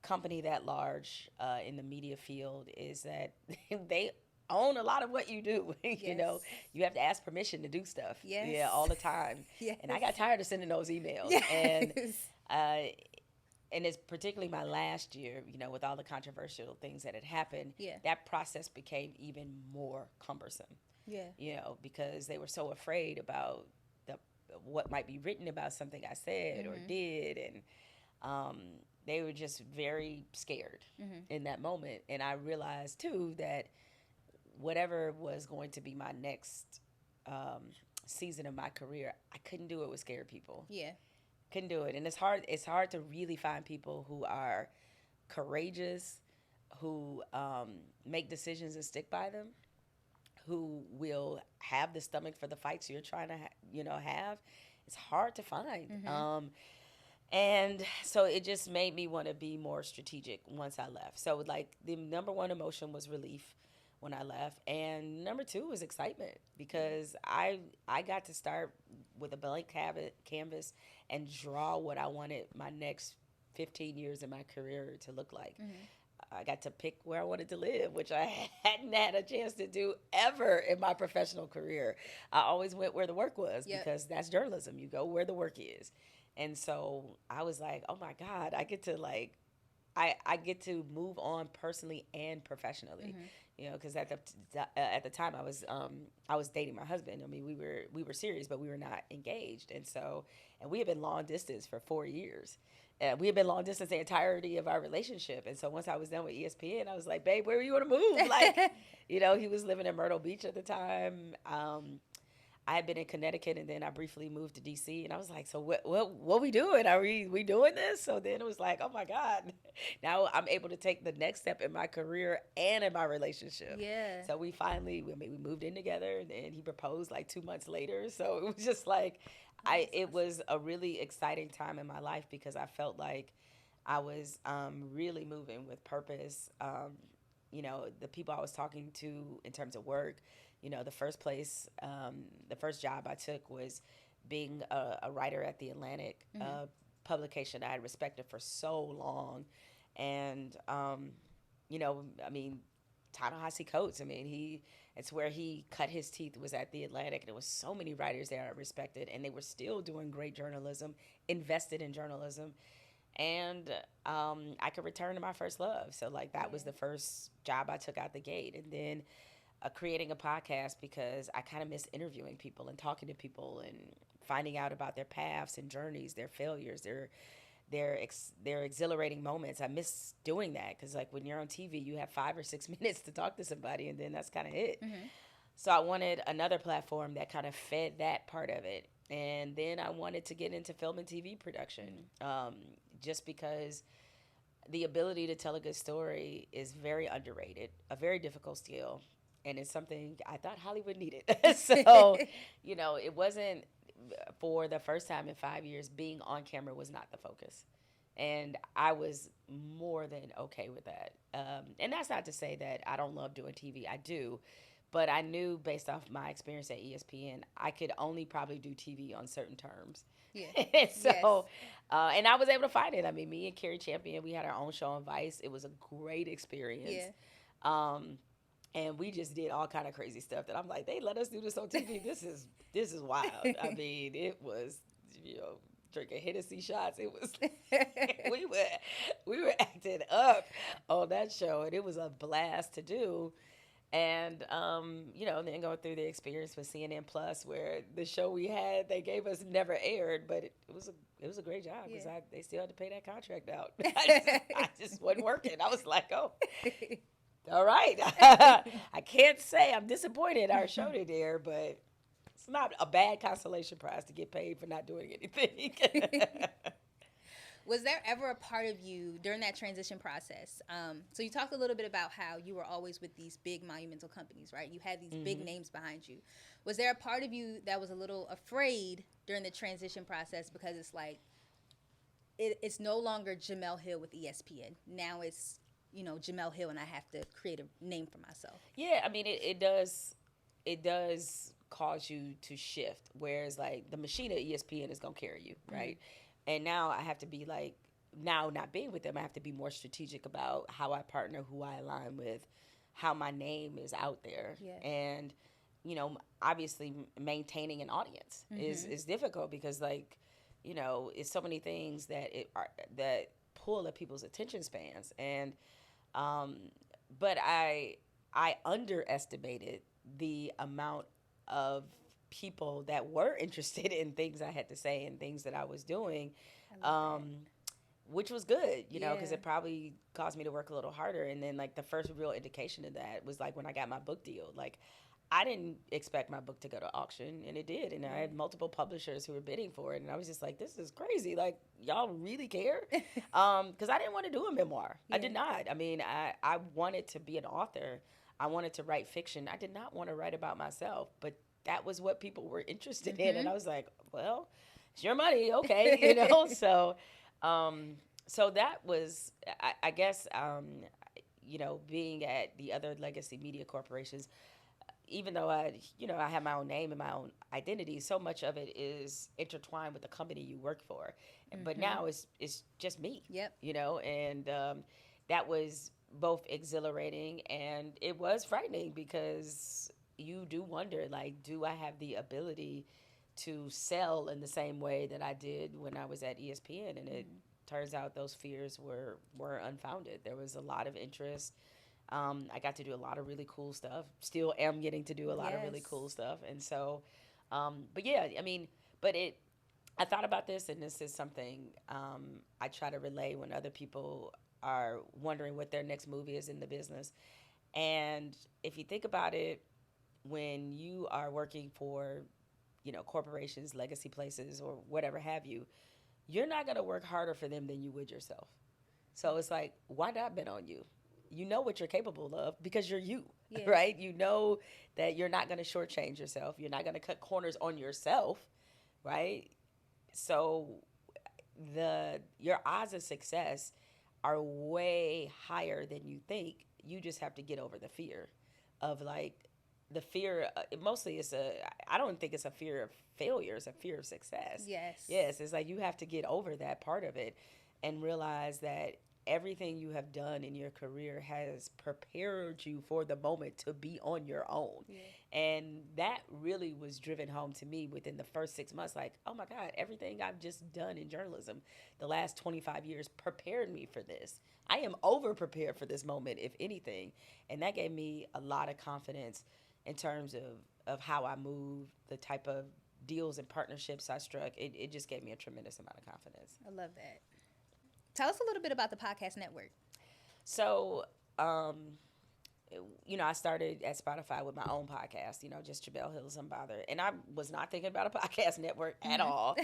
company that large in the media field, is that they own a lot of what you do. You know, you have to ask permission to do stuff. Yeah, all the time. And I got tired of sending those emails. And it's particularly my last year, you know, with all the controversial things that had happened, that process became even more cumbersome. You know, because they were so afraid about what might be written about something I said or did, and they were just very scared in that moment. And I realized too that whatever was going to be my next season of my career, I couldn't do it with scared people. Couldn't do it. And it's hard to really find people who are courageous, who make decisions and stick by them, who will have the stomach for the fights you're trying to, have. It's hard to find. And so it just made me want to be more strategic once I left. So like the number one emotion was relief when I left, and number two was excitement because I got to start with a blank canvas and draw what I wanted my next 15 years in my career to look like. I got to pick where I wanted to live, which I hadn't had a chance to do ever in my professional career. I always went where the work was because that's journalism. You go where the work is. And so I was like, oh my God, I get to I get to move on personally and professionally, because at the time I was dating my husband. I mean, we were serious, but we were not engaged, and we had been long distance for 4 years. We had been long distance the entirety of our relationship, and so once I was done with ESPN, I was like, babe, where do you want to move? Like, he was living in Myrtle Beach at the time. I had been in Connecticut, and then I briefly moved to DC, and I was like, so what we doing? Are we doing this? So then it was like, oh my God, now I'm able to take the next step in my career and in my relationship. Yeah. So we moved in together, and then he proposed like 2 months later. So it was just like, it was a really exciting time in my life because I felt like I was really moving with purpose. The people I was talking to in terms of work, the first job I took was being a writer at The Atlantic, a publication I had respected for so long. And, Ta-Nehisi Coates, it's where he cut his teeth, was at The Atlantic. And there was so many writers there I respected, and they were still doing great journalism, invested in journalism. And I could return to my first love. So, like, that was the first job I took out the gate. And then creating a podcast because I kind of miss interviewing people and talking to people and finding out about their paths and journeys, their failures, their exhilarating moments. I miss doing that because, like, when you're on TV, you have 5 or 6 minutes to talk to somebody, and then that's kind of it. So I wanted another platform that kind of fed that part of it. And then I wanted to get into film and TV production, just because the ability to tell a good story is very underrated, a very difficult skill. And it's something I thought Hollywood needed. So, it wasn't, for the first time in 5 years, being on camera was not the focus. And I was more than okay with that. And that's not to say that I don't love doing TV. I do. But I knew based off my experience at ESPN, I could only probably do TV on certain terms. Yeah. And I was able to find it. I mean, me and Carrie Champion, we had our own show on Vice. It was a great experience. Yeah. And we just did all kind of crazy stuff that I'm like, they let us do this on TV. This is wild. I mean, it was, drinking Hennessy shots. It was, we were acting up on that show, and it was a blast to do. And, then going through the experience with CNN Plus, where the show we had, they gave us never aired, but it was a great job because they still had to pay that contract out. I just wasn't working. I was like, oh, all right. I can't say I'm disappointed our show did air, but it's not a bad consolation prize to get paid for not doing anything. Was there ever a part of you during that transition process? So you talked a little bit about how you were always with these big monumental companies, right? You had these big names behind you. Was there a part of you that was a little afraid during the transition process because it's like, it's no longer Jemele Hill with ESPN. Now it's, Jemele Hill, and I have to create a name for myself. Yeah, I mean, it does cause you to shift, whereas like the machine at ESPN is going to carry you, right? And now I have to be like, now not being with them, I have to be more strategic about how I partner, who I align with, how my name is out there. Yeah. And, obviously maintaining an audience is difficult because like, it's so many things that pull at people's attention spans. And, but I underestimated the amount of people that were interested in things I had to say and things that I was doing, which was good, because it probably caused me to work a little harder. And then like the first real indication of that was like when I got my book deal. Like I didn't expect my book to go to auction, and it did. And I had multiple publishers who were bidding for it, and I was just like, "This is crazy! Like, y'all really care?" Because I didn't want to do a memoir. I did not. I mean, I wanted to be an author. I wanted to write fiction. I did not want to write about myself, but that was what people were interested in, and I was like, "Well, it's your money, okay?" So that was, I guess, being at the other legacy media corporations, even though I have my own name and my own identity, so much of it is intertwined with the company you work for. But now it's just me. Yep. And that was both exhilarating and it was frightening because you do wonder, like, do I have the ability to sell in the same way that I did when I was at ESPN? And it turns out those fears were unfounded. There was a lot of interest. I got to do a lot of really cool stuff. Still am getting to do a lot of really cool stuff. And so, I thought about this, and this is something I try to relay when other people are wondering what their next move is in the business. And if you think about it, when you are working for, corporations, legacy places, or whatever have you, you're not going to work harder for them than you would yourself. So it's like, why not bet on you? You know what you're capable of because you're you, right? You know that you're not going to shortchange yourself. You're not going to cut corners on yourself, right? So your odds of success are way higher than you think. You just have to get over the fear of, like, the fear. Mostly I don't think it's a fear of failure. It's a fear of success. Yes. It's like you have to get over that part of it and realize that everything you have done in your career has prepared you for the moment to be on your own. And that really was driven home to me within the first 6 months. Like, oh my God, everything I've just done in journalism the last 25 years prepared me for this. I am over prepared for this moment, if anything. And that gave me a lot of confidence in terms of how I move, the type of deals and partnerships I struck. It just gave me a tremendous amount of confidence. I love that. Tell us a little bit about the podcast network. So, I started at Spotify with my own podcast, just Jemele Hill's Unbothered. And I was not thinking about a podcast network at all.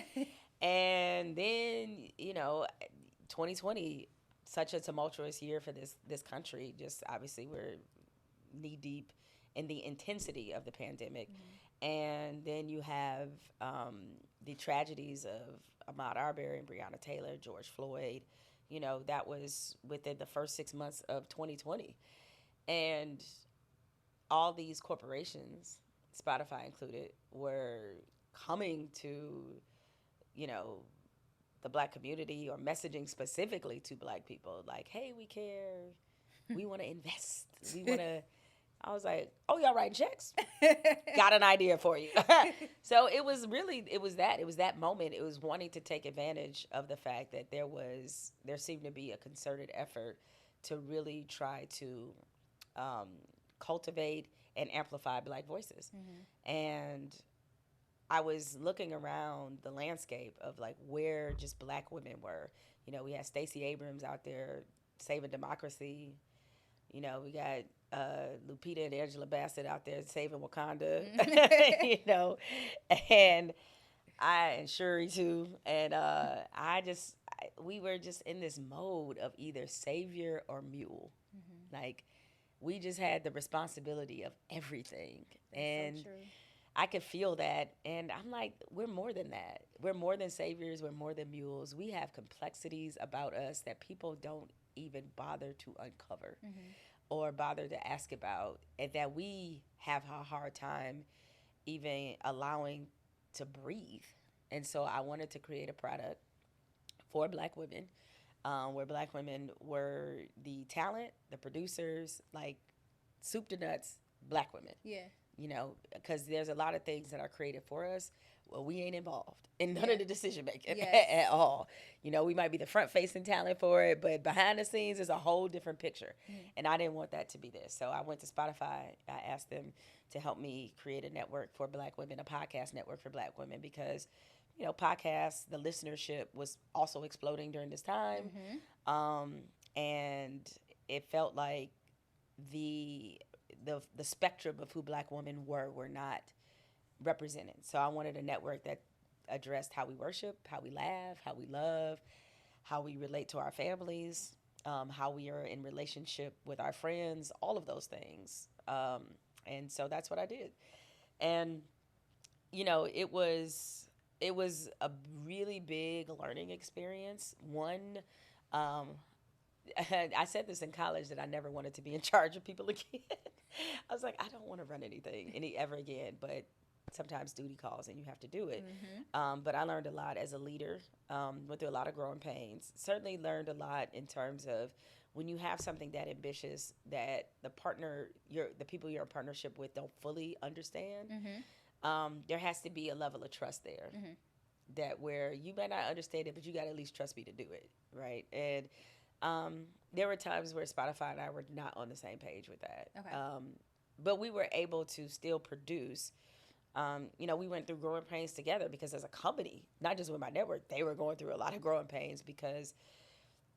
And then, 2020, such a tumultuous year for this country. Just obviously we're knee deep in the intensity of the pandemic. And then you have the tragedies of Ahmaud Arbery and Breonna Taylor, George Floyd. That was within the first 6 months of 2020. And all these corporations, Spotify included, were coming to, the Black community or messaging specifically to Black people. Like, hey, we care. We want to invest. We want to... I was like, oh, y'all writing checks? Got an idea for you. So it was that moment. It was wanting to take advantage of the fact that there seemed to be a concerted effort to really try to cultivate and amplify Black voices. And I was looking around the landscape of, like, where just Black women were. We had Stacey Abrams out there saving democracy. We got Lupita and Angela Bassett out there saving Wakanda, and Shuri too. And we were just in this mode of either savior or mule. Like, we just had the responsibility of everything. And so true. I could feel that. And I'm like, we're more than that. We're more than saviors. We're more than mules. We have complexities about us that people don't even bother to uncover or bother to ask about, and that we have a hard time even allowing to breathe. And so I wanted to create a product for Black women, where Black women were the talent, the producers, like soup to nuts, Black women. Because there's a lot of things that are created for us. Well, we ain't involved in none of the decision making at all. We might be the front facing talent for it, but behind the scenes is a whole different picture. And I didn't want that to be this. So I went to Spotify. I asked them to help me create a network for Black women, a podcast network for Black women, because, podcasts, the listenership was also exploding during this time. And it felt like the the spectrum of who Black women were not represented. So I wanted a network that addressed how we worship, how we laugh, how we love, how we relate to our families, how we are in relationship with our friends, all of those things. And so that's what I did. And, it was a really big learning experience. One, I said this in college that I never wanted to be in charge of people again. I was like, I don't want to run anything ever again, but sometimes duty calls and you have to do it. But I learned a lot as a leader, went through a lot of growing pains. Certainly learned a lot in terms of when you have something that ambitious that the people you're in partnership with don't fully understand, there has to be a level of trust there. That where you may not understand it, but you got to at least trust me to do it, right? And there were times where Spotify and I were not on the same page with that. Okay. But we were able to still produce. We went through growing pains together because as a company, not just with my network, they were going through a lot of growing pains because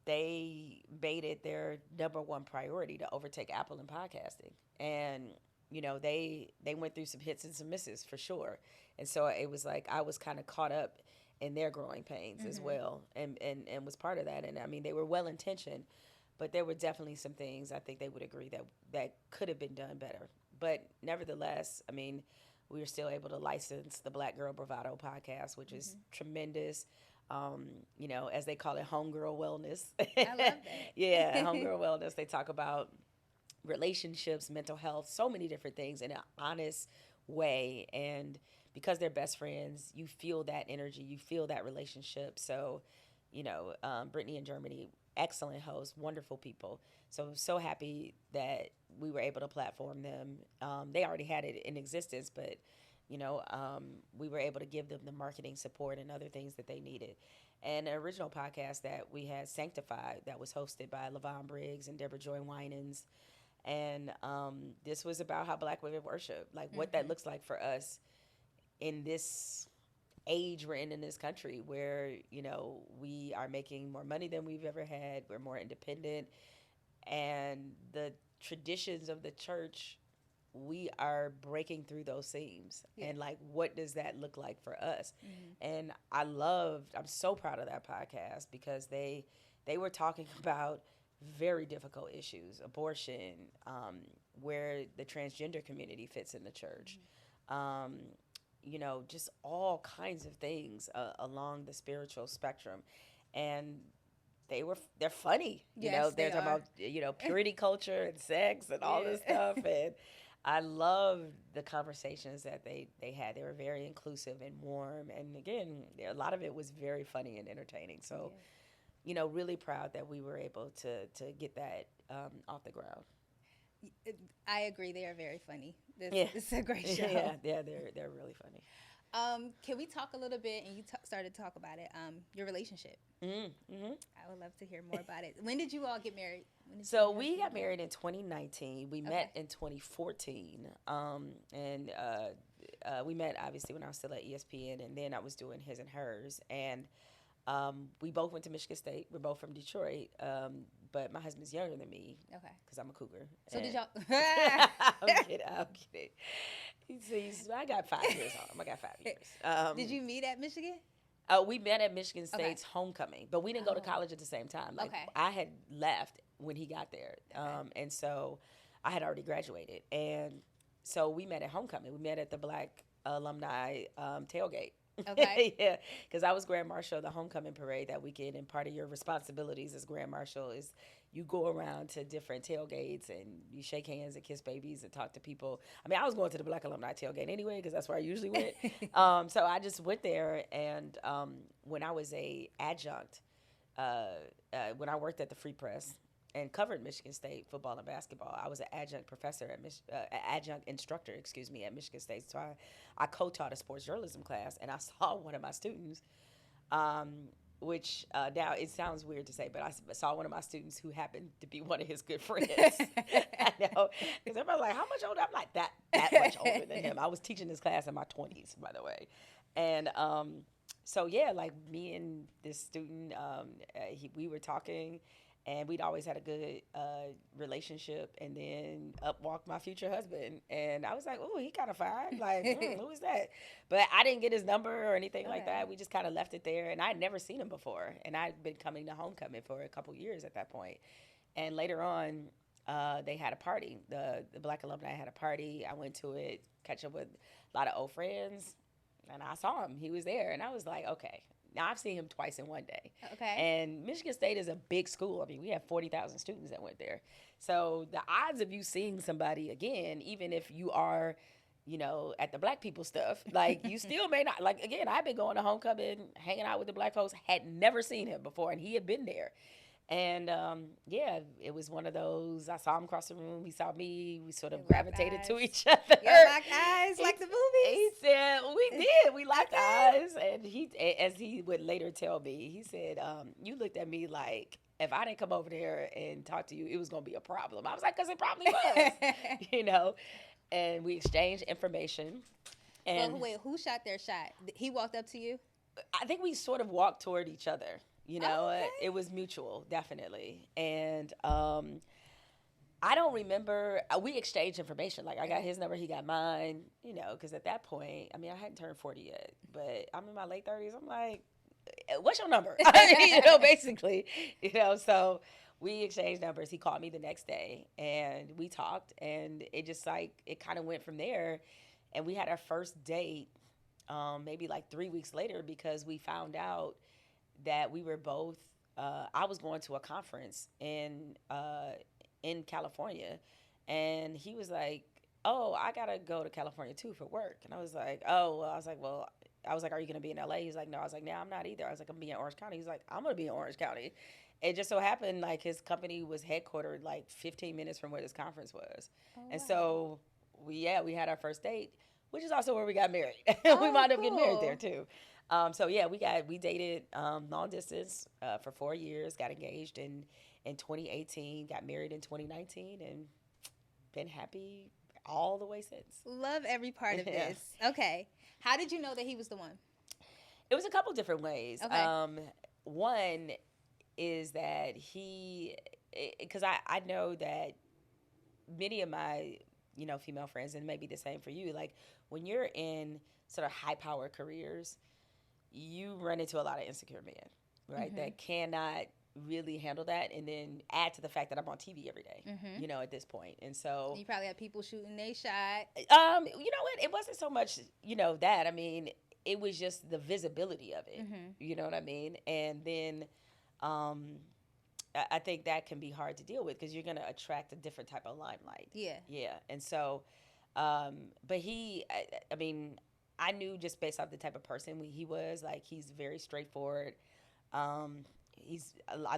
they made it their number one priority to overtake Apple in podcasting. And, they went through some hits and some misses for sure. And so it was like I was kind of caught up in their growing pains as well and was part of that. And I mean, they were well-intentioned, but there were definitely some things I think they would agree that could have been done better. But nevertheless, I mean, we were still able to license the Black Girl Bravado podcast, which is tremendous. As they call it, homegirl wellness. I love that. Yeah, homegirl wellness. They talk about relationships, mental health, so many different things in an honest way. And because they're best friends, you feel that energy, you feel that relationship. So, Brittany and Germany, excellent hosts, wonderful people. So happy that we were able to platform them. They already had it in existence, but, we were able to give them the marketing support and other things that they needed. And an original podcast that we had, Sanctified, that was hosted by LaVon Briggs and Deborah Joy Winans. And this was about how Black women worship, like what that looks like for us in this age we're in this country where, we are making more money than we've ever had. We're more independent. And the traditions of the church, we are breaking through those seams. Yeah. And like, what does that look like for us? And I'm so proud of that podcast because they were talking about very difficult issues, abortion, where the transgender community fits in the church, just all kinds of things along the spiritual spectrum. And they're funny, yes, they're talking about, purity culture and sex and all this stuff. And I love the conversations that they had. They were very inclusive and warm. And again, a lot of it was very funny and entertaining. So, really proud that we were able to get that off the ground. I agree. They are very funny. This is a great show. Yeah, they're really funny. Can we talk a little bit, and you started to talk about it, your relationship? Mm-hmm. I would love to hear more about it. When did you all get married? So we got married in 2019. We met in 2014. And we met, obviously, when I was still at ESPN, and then I was doing His and Hers. And we both went to Michigan State. We're both from Detroit. But my husband's younger than me. Okay. Because I'm a cougar. So did y'all... I'm kidding. I got 5 years on him. I got 5 years. Did you meet at Michigan? We met at Michigan State's homecoming, but we didn't go to college at the same time. Like I had left when he got there, and so I had already graduated, and so we met at homecoming. We met at the Black alumni tailgate. Okay. Yeah, because I was Grand Marshal of the homecoming parade that weekend, and part of your responsibilities as Grand Marshal is you go around to different tailgates and you shake hands and kiss babies and talk to people. I mean, I was going to the Black alumni tailgate anyway because that's where I usually went. So I just went there, and when I was a adjunct, when I worked at the Free Press and covered Michigan State football and basketball, I was an adjunct professor adjunct instructor, at Michigan State. So I co-taught a sports journalism class, and I saw one of my students, which now it sounds weird to say, but I saw one of my students who happened to be one of his good friends. I know, because everybody's like, how much older? I'm like, that much older than him. I was teaching this class in my 20s, by the way. And so, yeah, like me and this student, we were talking, And we'd always had a good relationship. And then up walked my future husband. And I was like, oh, he kind of fine. Like, who is that? But I didn't get his number or anything like that. We just kind of left it there. And I'd never seen him before. And I'd been coming to homecoming for a couple years at that point. And later on, they had a party. The Black alumni had a party. I went to it, catch up with a lot of old friends. And I saw him. He was there. And I was like, okay. Now, I've seen him twice in one day. Okay. And Michigan State is a big school. I mean, we have 40,000 students that went there. So the odds of you seeing somebody again, even if you are, you know, at the Black people stuff, like, you still may not. Like, again, I've been going to homecoming, hanging out with the Black folks, had never seen him before, and he had been there. And, yeah, it was one of those, I saw him across the room, he saw me, we sort of gravitated to each other. You locked eyes like the movies? He said, we did, we locked eyes. And he, as he would later tell me, he said, you looked at me like, if I didn't come over there and talk to you, it was going to be a problem. I was like, because it probably was, you know. And we exchanged information. And well, wait, who shot their shot? He walked up to you? I think we sort of walked toward each other. You know, okay. It was mutual, definitely. And I don't remember. We exchanged information. Like, I got his number, he got mine, you know, because at that point, I mean, I hadn't turned 40 yet, but I'm in my late 30s. I'm like, what's your number? You know, basically, you know, so we exchanged numbers. He called me the next day, and we talked, and it just, like, it kind of went from there. And we had our first date maybe like 3 weeks later, because we found out that we were both, I was going to a conference in California, and he was like, oh, I gotta go to California too for work. And I was like, oh, well, I was like, are you gonna be in LA? He's like, no. I was like, no, I'm not either. I was like, I'm gonna be in Orange County. He's like, I'm gonna be in Orange County. It just so happened, like, his company was headquartered like 15 minutes from where this conference was. Oh, and wow. So we had our first date, which is also where we got married. We wound up getting married there too. So yeah, we dated long distance for 4 years, got engaged in 2018, got married in 2019, and been happy all the way since. Love every part of this. Okay. How did you know that he was the one? It was a couple different ways. Okay. One is that because I know that many of my, you know, female friends, and maybe the same for you, like, when you're in sort of high-powered careers, you run into a lot of insecure men, right? Mm-hmm. That cannot really handle that, and then add to the fact that I'm on TV every day, mm-hmm. you know, at this point. And so... You probably had people shooting their shot. You know what? It wasn't so much, you know, that. I mean, it was just the visibility of it. Mm-hmm. You know what I mean? And then I think that can be hard to deal with, because you're going to attract a different type of limelight. Yeah. Yeah. And so, but I mean... I knew just based off the type of person he was, like, he's very straightforward. I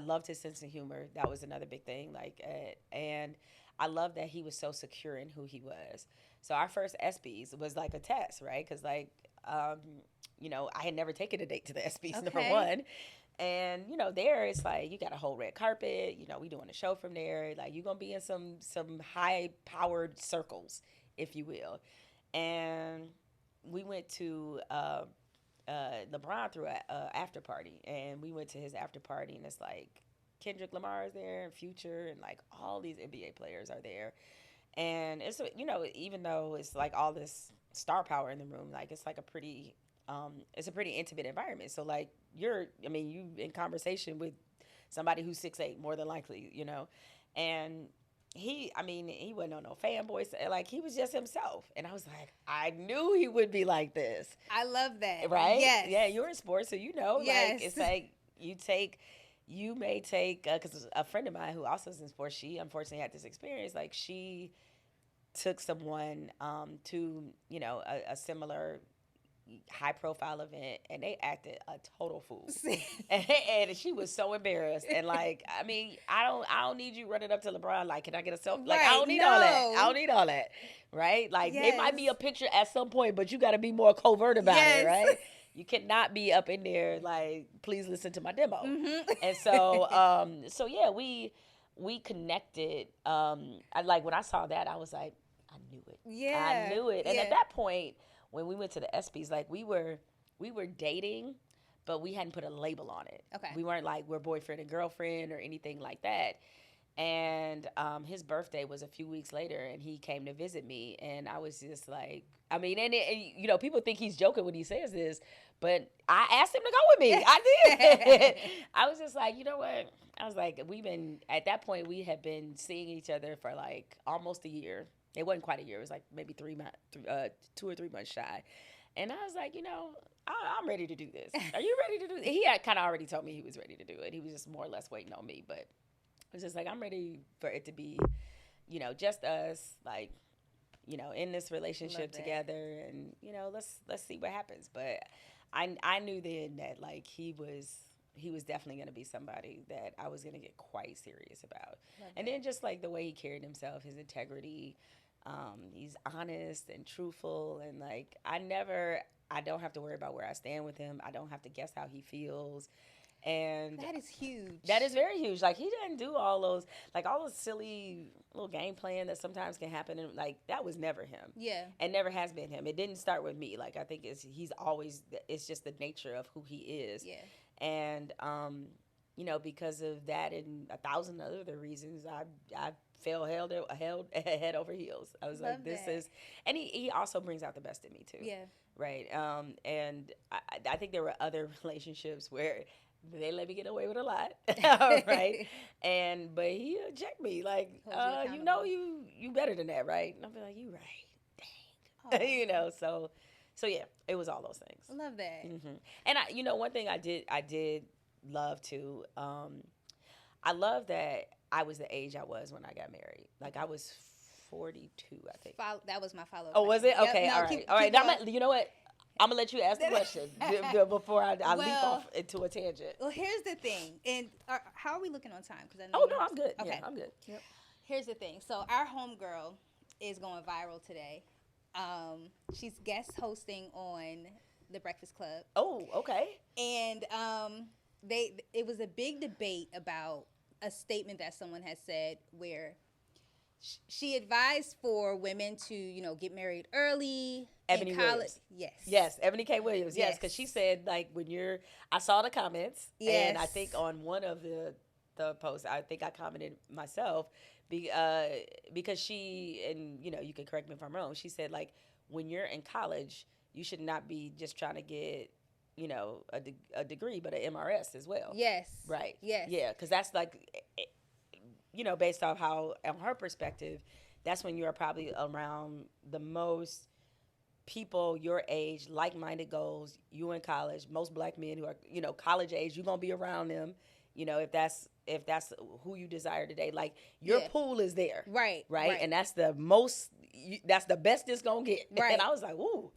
loved his sense of humor. That was another big thing. Like, and I loved that he was so secure in who he was. So our first ESPYs was like a test, right? Because, like, you know, I had never taken a date to the ESPYs, number one. And, you know, there it's like, you got a whole red carpet. You know, we doing a show from there. Like, you're going to be in some high-powered circles, if you will. And... we went to LeBron threw an after party, and we went to his after party, and it's like Kendrick Lamar is there, and Future, and like all these NBA players are there. And it's, you know, even though it's like all this star power in the room, like it's like a pretty intimate environment. So like you in conversation with somebody who's 6'8", more than likely, you know. And he wasn't on no fanboy. Like, he was just himself. And I was like, I knew he would be like this. I love that. Right? Yes. Yeah, you're in sports, so you know. Yes. Like, it's like you may take, because a friend of mine who also is in sports, she unfortunately had this experience. Like, she took someone to, you know, a similar high-profile event, and they acted a total fool. and she was so embarrassed. And like, I mean, I don't need you running up to LeBron like, can I get a selfie? Like, I don't need all that. I don't need all that, right? Like, it might be a picture at some point, but you got to be more covert about it, right? You cannot be up in there like, please listen to my demo. Mm-hmm. And so, yeah, we connected. Like, when I saw that, I was like, I knew it. Yeah, I knew it. And at that point, when we went to the ESPYs, like, we were dating, but we hadn't put a label on it. Okay. We weren't like we're boyfriend and girlfriend or anything like that. And his birthday was a few weeks later, and he came to visit me, and I was just like, I mean, and you know, people think he's joking when he says this, but I asked him to go with me. I did. I was just like, you know what? I was like, at that point, we had been seeing each other for like almost a year. It wasn't quite a year. It was like maybe 2 or 3 months shy. And I was like, you know, I'm ready to do this. Are you ready to do this? He had kind of already told me he was ready to do it. He was just more or less waiting on me, but I was just like, I'm ready for it to be, you know, just us, like, you know, in this relationship together, and you know, let's see what happens. But I knew then that like he was definitely going to be somebody that I was going to get quite serious about. And then just like the way he carried himself, his integrity, he's honest and truthful, and like I don't have to worry about where I stand with him. I don't have to guess how he feels. And that is huge. That is very huge. Like he doesn't do all those silly little game playing that sometimes can happen, and like that was never him. Yeah. And never has been him. It didn't start with me. Like I think it's just the nature of who he is. Yeah. And you know, because of that and 1,000 other reasons, I fell head over heels. I was like, this is, and he also brings out the best in me too. Yeah. Right. And I think there were other relationships where they let me get away with a lot, right? But he checked me like, you know, you better than that, right? And I'll be like, you right, dang, you know. So yeah, it was all those things. I love that. Mm-hmm. And you know, one thing I did love too. I love that I was the age I was when I got married. Like I was 42, I think. That was my follow-up. Oh, was it? Yep. Okay, No, all right. Now, you know what? I'm going to let you ask the question before I leap off into a tangent. Well, here's the thing. And how are we looking on time? Because no, I'm good. Okay. Yeah, I'm good. Yep. Here's the thing. So our homegirl is going viral today. She's guest hosting on The Breakfast Club. Oh, okay. And it was a big debate about a statement that someone had said where she advised for women to, you know, get married early. Ebony Williams. Yes, Ebony K. Williams. Yes, because she said, like, I saw the comments. Yes. And I think on one of the posts, I think I commented myself because she, and, you know, you can correct me if I'm wrong, she said, like, when you're in college, you should not be just trying to get, you know, a degree, but an MRS as well. Yes. Right. Yes. Yeah, because that's like, you know, based off how, on her perspective, that's when you're probably around the most people your age, like-minded goals, you in college, most black men who are, you know, college age, you're going to be around them, you know, if that's who you desire today. Like, your pool is there. Right. And that's the best it's going to get. Right. And I was like, ooh.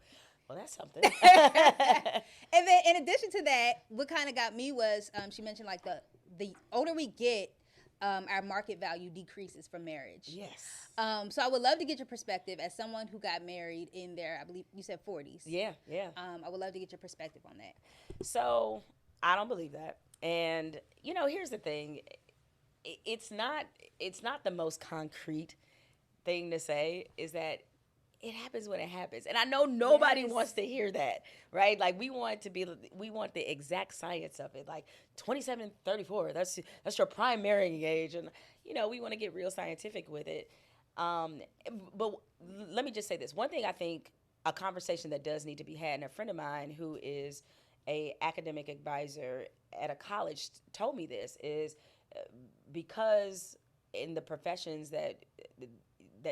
Well, that's something. And then in addition to that, what kind of got me was she mentioned like the older we get, our market value decreases for marriage. Yes. So I would love to get your perspective as someone who got married in their, I believe you said 40s. Yeah. I would love to get your perspective on that. So I don't believe that. And, you know, here's the thing. It's not the most concrete thing to say is that it happens when it happens. And I know nobody wants to hear that, right? Like we want the exact science of it. Like 27, 34, that's your prime marrying age. And, you know, we want to get real scientific with it. But let me just say this. One thing I think a conversation that does need to be had, and a friend of mine who is a academic advisor at a college told me this, is because in the professions that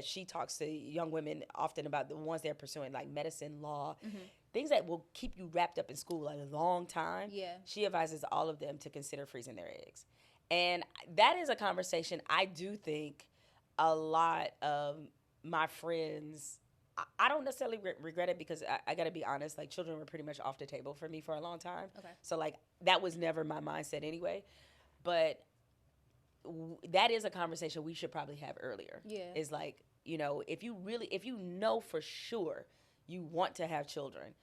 she talks to young women often about, the ones they're pursuing, like medicine, law, things that will keep you wrapped up in school a long time. Yeah. She advises all of them to consider freezing their eggs. And that is a conversation I do think a lot of my friends, I don't necessarily regret it because I got to be honest, like children were pretty much off the table for me for a long time. Okay. So like that was never my mindset anyway. But that is a conversation we should probably have earlier. Yeah. Is like, you know, if you know for sure you want to have children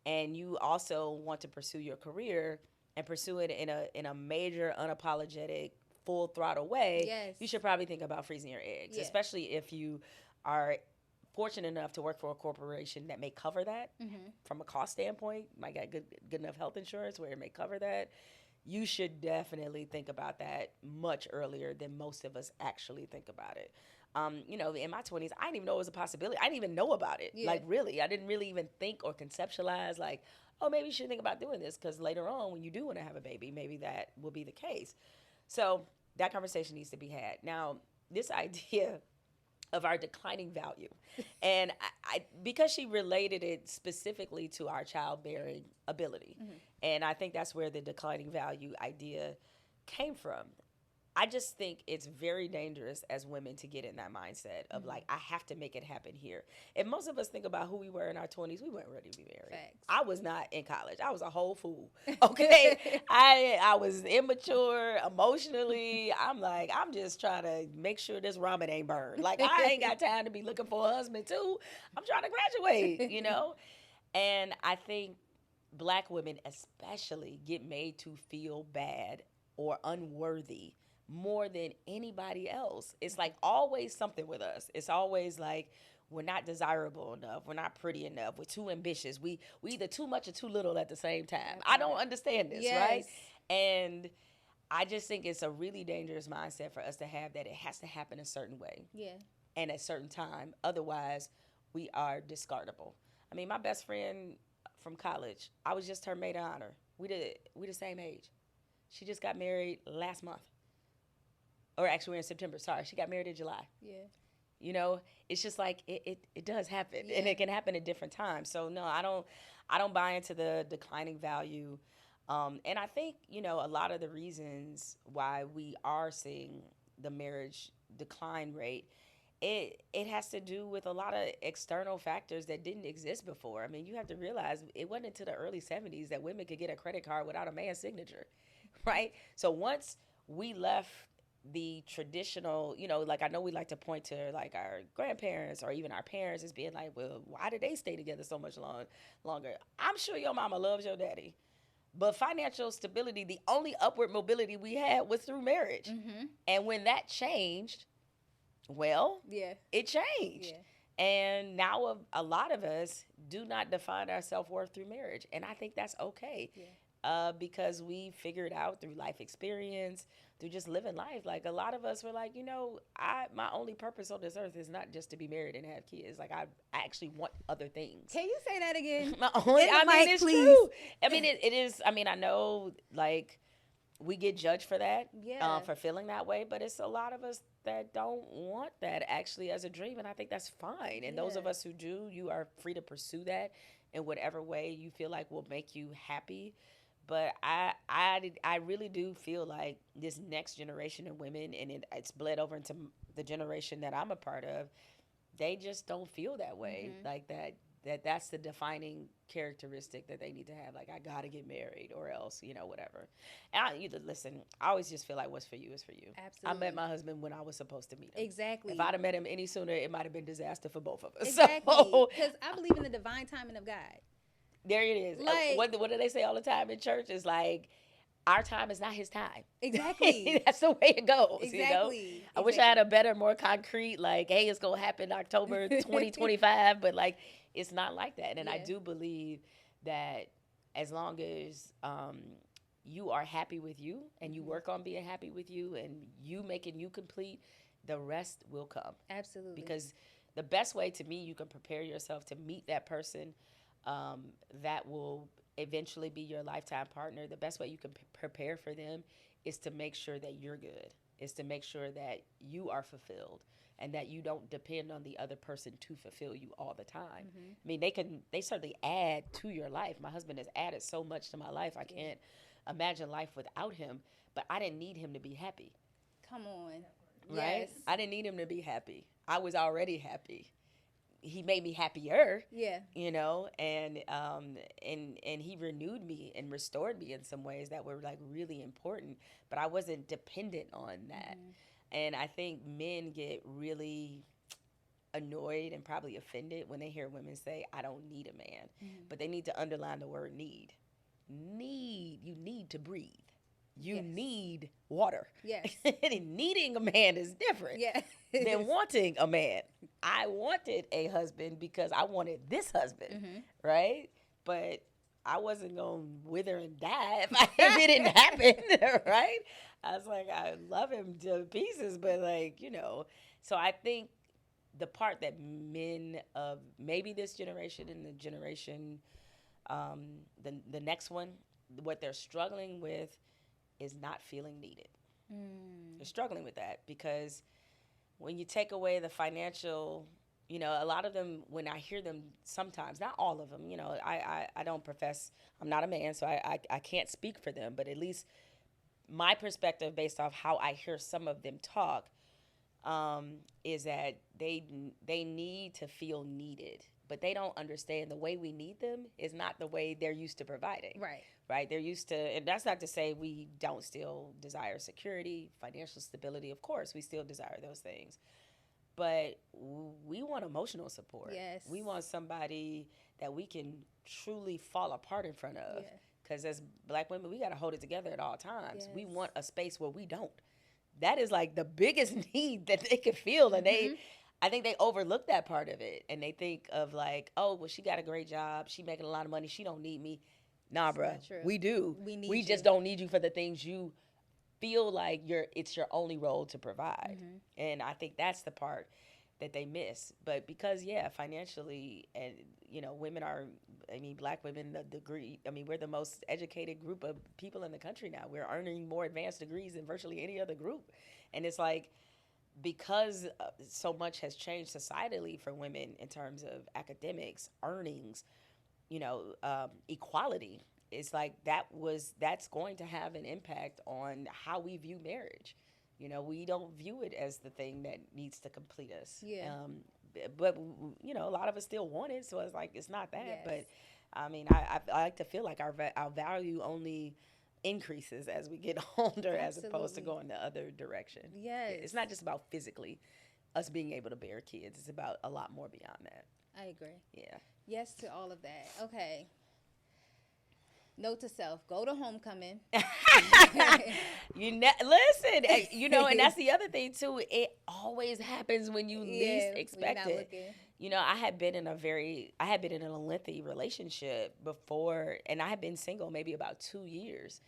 and you also want to pursue your career and pursue it in a major, unapologetic, full throttle way, you should probably think about freezing your eggs, especially if you are fortunate enough to work for a corporation that may cover that from a cost standpoint, might got good enough health insurance where it may cover that, you should definitely think about that much earlier than most of us actually think about it. In my 20s, I didn't even know it was a possibility. I didn't even know about it. Yeah. Like, really, I didn't really even think or conceptualize, like, oh, maybe you should think about doing this, because later on, when you do want to have a baby, maybe that will be the case. So that conversation needs to be had. Now, this idea of our declining value, and I because she related it specifically to our childbearing ability, and I think that's where the declining value idea came from. I just think it's very dangerous as women to get in that mindset of like, I have to make it happen here. If most of us think about who we were in our 20s, we weren't ready to be married. Facts. I was not in college. I was a whole fool. Okay. I was immature emotionally. I'm like, I'm just trying to make sure this ramen ain't burned. Like, I ain't got time to be looking for a husband too. I'm trying to graduate, And I think Black women especially get made to feel bad or unworthy more than anybody else. It's like always something with us. It's always like, we're not desirable enough. We're not pretty enough. We're too ambitious. We either too much or too little at the same time. I don't understand this, right? And I just think it's a really dangerous mindset for us to have, that it has to happen a certain way. Yeah. And at a certain time. Otherwise, we are discardable. I mean, my best friend from college, I was just her maid of honor. We the same age. She just got married last month. Or actually, we're in September. Sorry, she got married in July. Yeah. It's just like it does happen, and it can happen at different times. So no, I don't buy into the declining value, and I think a lot of the reasons why we are seeing the marriage decline rate, it has to do with a lot of external factors that didn't exist before. I mean, you have to realize it wasn't until the early 70s that women could get a credit card without a man's signature, right? So once we left the traditional, like, I know we like to point to like our grandparents or even our parents as being like, well, why did they stay together so much longer? I'm sure your mama loves your daddy, but financial stability, the only upward mobility we had was through marriage. And when that changed, well, it changed. And now a lot of us do not define our self-worth through marriage, and I think that's okay. Because we figured out through life experience, through just living life. Like, a lot of us were like, my only purpose on this earth is not just to be married and have kids. Like, I actually want other things. Can you say that again? It's true. I mean, it is. I mean, I know, like, we get judged for that, for feeling that way, but it's a lot of us that don't want that actually as a dream, and I think that's fine. And those of us who do, you are free to pursue that in whatever way you feel like will make you happy. But I really do feel like this next generation of women, and it's bled over into the generation that I'm a part of, they just don't feel that way. Like that's the defining characteristic that they need to have. Like, I gotta get married or else, whatever. And listen, I always just feel like what's for you is for you. Absolutely. I met my husband when I was supposed to meet him. Exactly. If I'd have met him any sooner, it might have been disaster for both of us. Exactly. Because I believe in the divine timing of God. There it is. Like, what do they say all the time in church? Is like, our time is not his time. Exactly. That's the way it goes. Exactly. I wish I had a better, more concrete, like, hey, it's gonna happen October 2025, but like, it's not like that. And I do believe that as long as you are happy with you, and you work on being happy with you, and you making you complete, the rest will come. Absolutely. Because the best way, to me, you can prepare yourself to meet that person that will eventually be your lifetime partner. The best way you can prepare for them is to make sure that you're good, is to make sure that you are fulfilled, and that you don't depend on the other person to fulfill you all the time. I mean, they certainly add to your life. My husband has added so much to my life. I can't imagine life without him, but I didn't need him to be happy. Come on. Right? Yes. I didn't need him to be happy. I was already happy. He made me happier. Yeah. And he renewed me and restored me in some ways that were like really important, but I wasn't dependent on that. And I think men get really annoyed and probably offended when they hear women say, I don't need a man. But they need to underline the word need. You need to breathe. You Yes. need water. Yes. And needing a man is different Yeah. than wanting a man. I wanted a husband because I wanted this husband, Mm-hmm. right? But I wasn't going to wither and die if it didn't happen, right? I was like, I love him to pieces, but like, so I think the part that men of maybe this generation and the generation, the next one, what they're struggling with is not feeling needed. They're struggling with that because when you take away the financial, a lot of them, when I hear them sometimes, not all of them, I don't profess, I'm not a man, so I can't speak for them, but at least my perspective based off how I hear some of them talk is that they need to feel needed, but they don't understand the way we need them is not the way they're used to providing. Right. They're used to, and that's not to say we don't still desire security, financial stability. Of course, we still desire those things. But we want emotional support. Yes. We want somebody that we can truly fall apart in front of. Because as Black women, we got to hold it together at all times. Yes. We want a space where we don't. That is like the biggest need that they can feel. And I think they overlook that part of it. And they think of like, oh, well, she got a great job. She making a lot of money. She don't need me. Nah, bruh. We do. We just don't need you for the things you feel like it's your only role to provide. And I think that's the part that they miss. But because, financially, and, women are, Black women, the degree, we're the most educated group of people in the country now. We're earning more advanced degrees than virtually any other group. And it's like, because so much has changed societally for women in terms of academics, earnings, equality, it's like that's going to have an impact on how we view marriage. We don't view it as the thing that needs to complete us. But a lot of us still want it, so it's like it's not that. Yes. But I like to feel like our value only increases as we get older, as opposed to going the other direction. Yes. It's not just about physically us being able to bear kids. It's about a lot more beyond that. I agree. Yeah. Yes to all of that. Okay. Note to self: go to homecoming. Listen, and that's the other thing too. It always happens when you least expect it. I had been in a lengthy relationship before, and I had been single maybe about 2 years.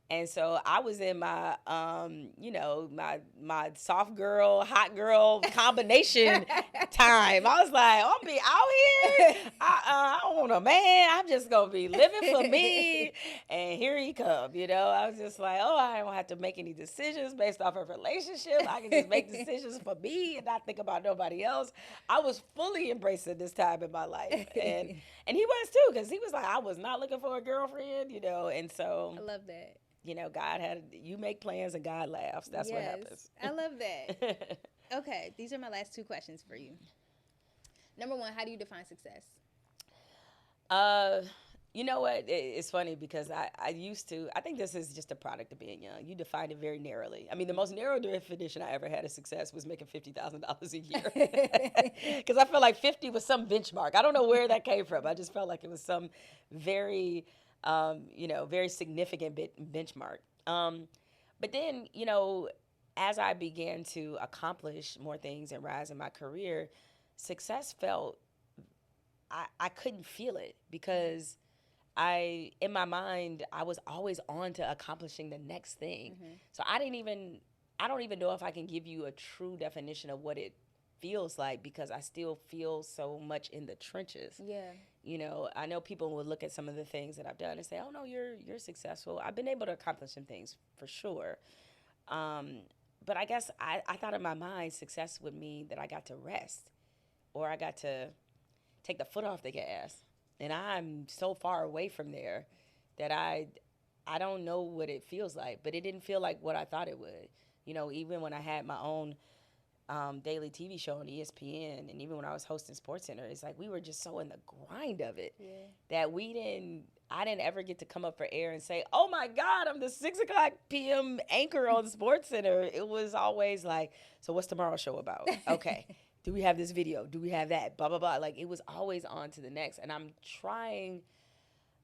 And so I was in my, my soft girl, hot girl combination time. I was like, I'm be out here. I don't want a man. I'm just going to be living for me. And here he come, I was just like, I don't have to make any decisions based off of relationship. I can just make decisions for me and not think about nobody else. I was fully embracing this time in my life. And he was too, because he was like, I was not looking for a girlfriend, and so. I love that. God you make plans and God laughs. That's what happens. I love that. Okay, these are my last 2 questions for you. Number 1, how do you define success? You know what? It's funny because I used to, I think this is just a product of being young. You define it very narrowly. The most narrow definition I ever had of success was making $50,000 a year. Because I felt like 50 was some benchmark. I don't know where that came from. I just felt like it was some very... very significant benchmark. But then, as I began to accomplish more things and rise in my career, success felt, I couldn't feel it because in my mind, I was always on to accomplishing the next thing. So I don't even know if I can give you a true definition of what it feels like because I still feel so much in the trenches. Yeah. I know people will look at some of the things that I've done and say, oh, no, you're successful. I've been able to accomplish some things for sure. But I guess I thought in my mind success would mean that I got to rest or I got to take the foot off the gas. And I'm so far away from there that I don't know what it feels like, but it didn't feel like what I thought it would. Even when I had my own daily TV show on ESPN, and even when I was hosting SportsCenter, it's like we were just so in the grind of it that I didn't ever get to come up for air and say, oh my God, I'm the 6:00 p.m. anchor on SportsCenter. It was always like, so what's tomorrow's show about? Okay. Do we have this video? Do we have that? Blah, blah, blah. Like it was always on to the next. And I'm trying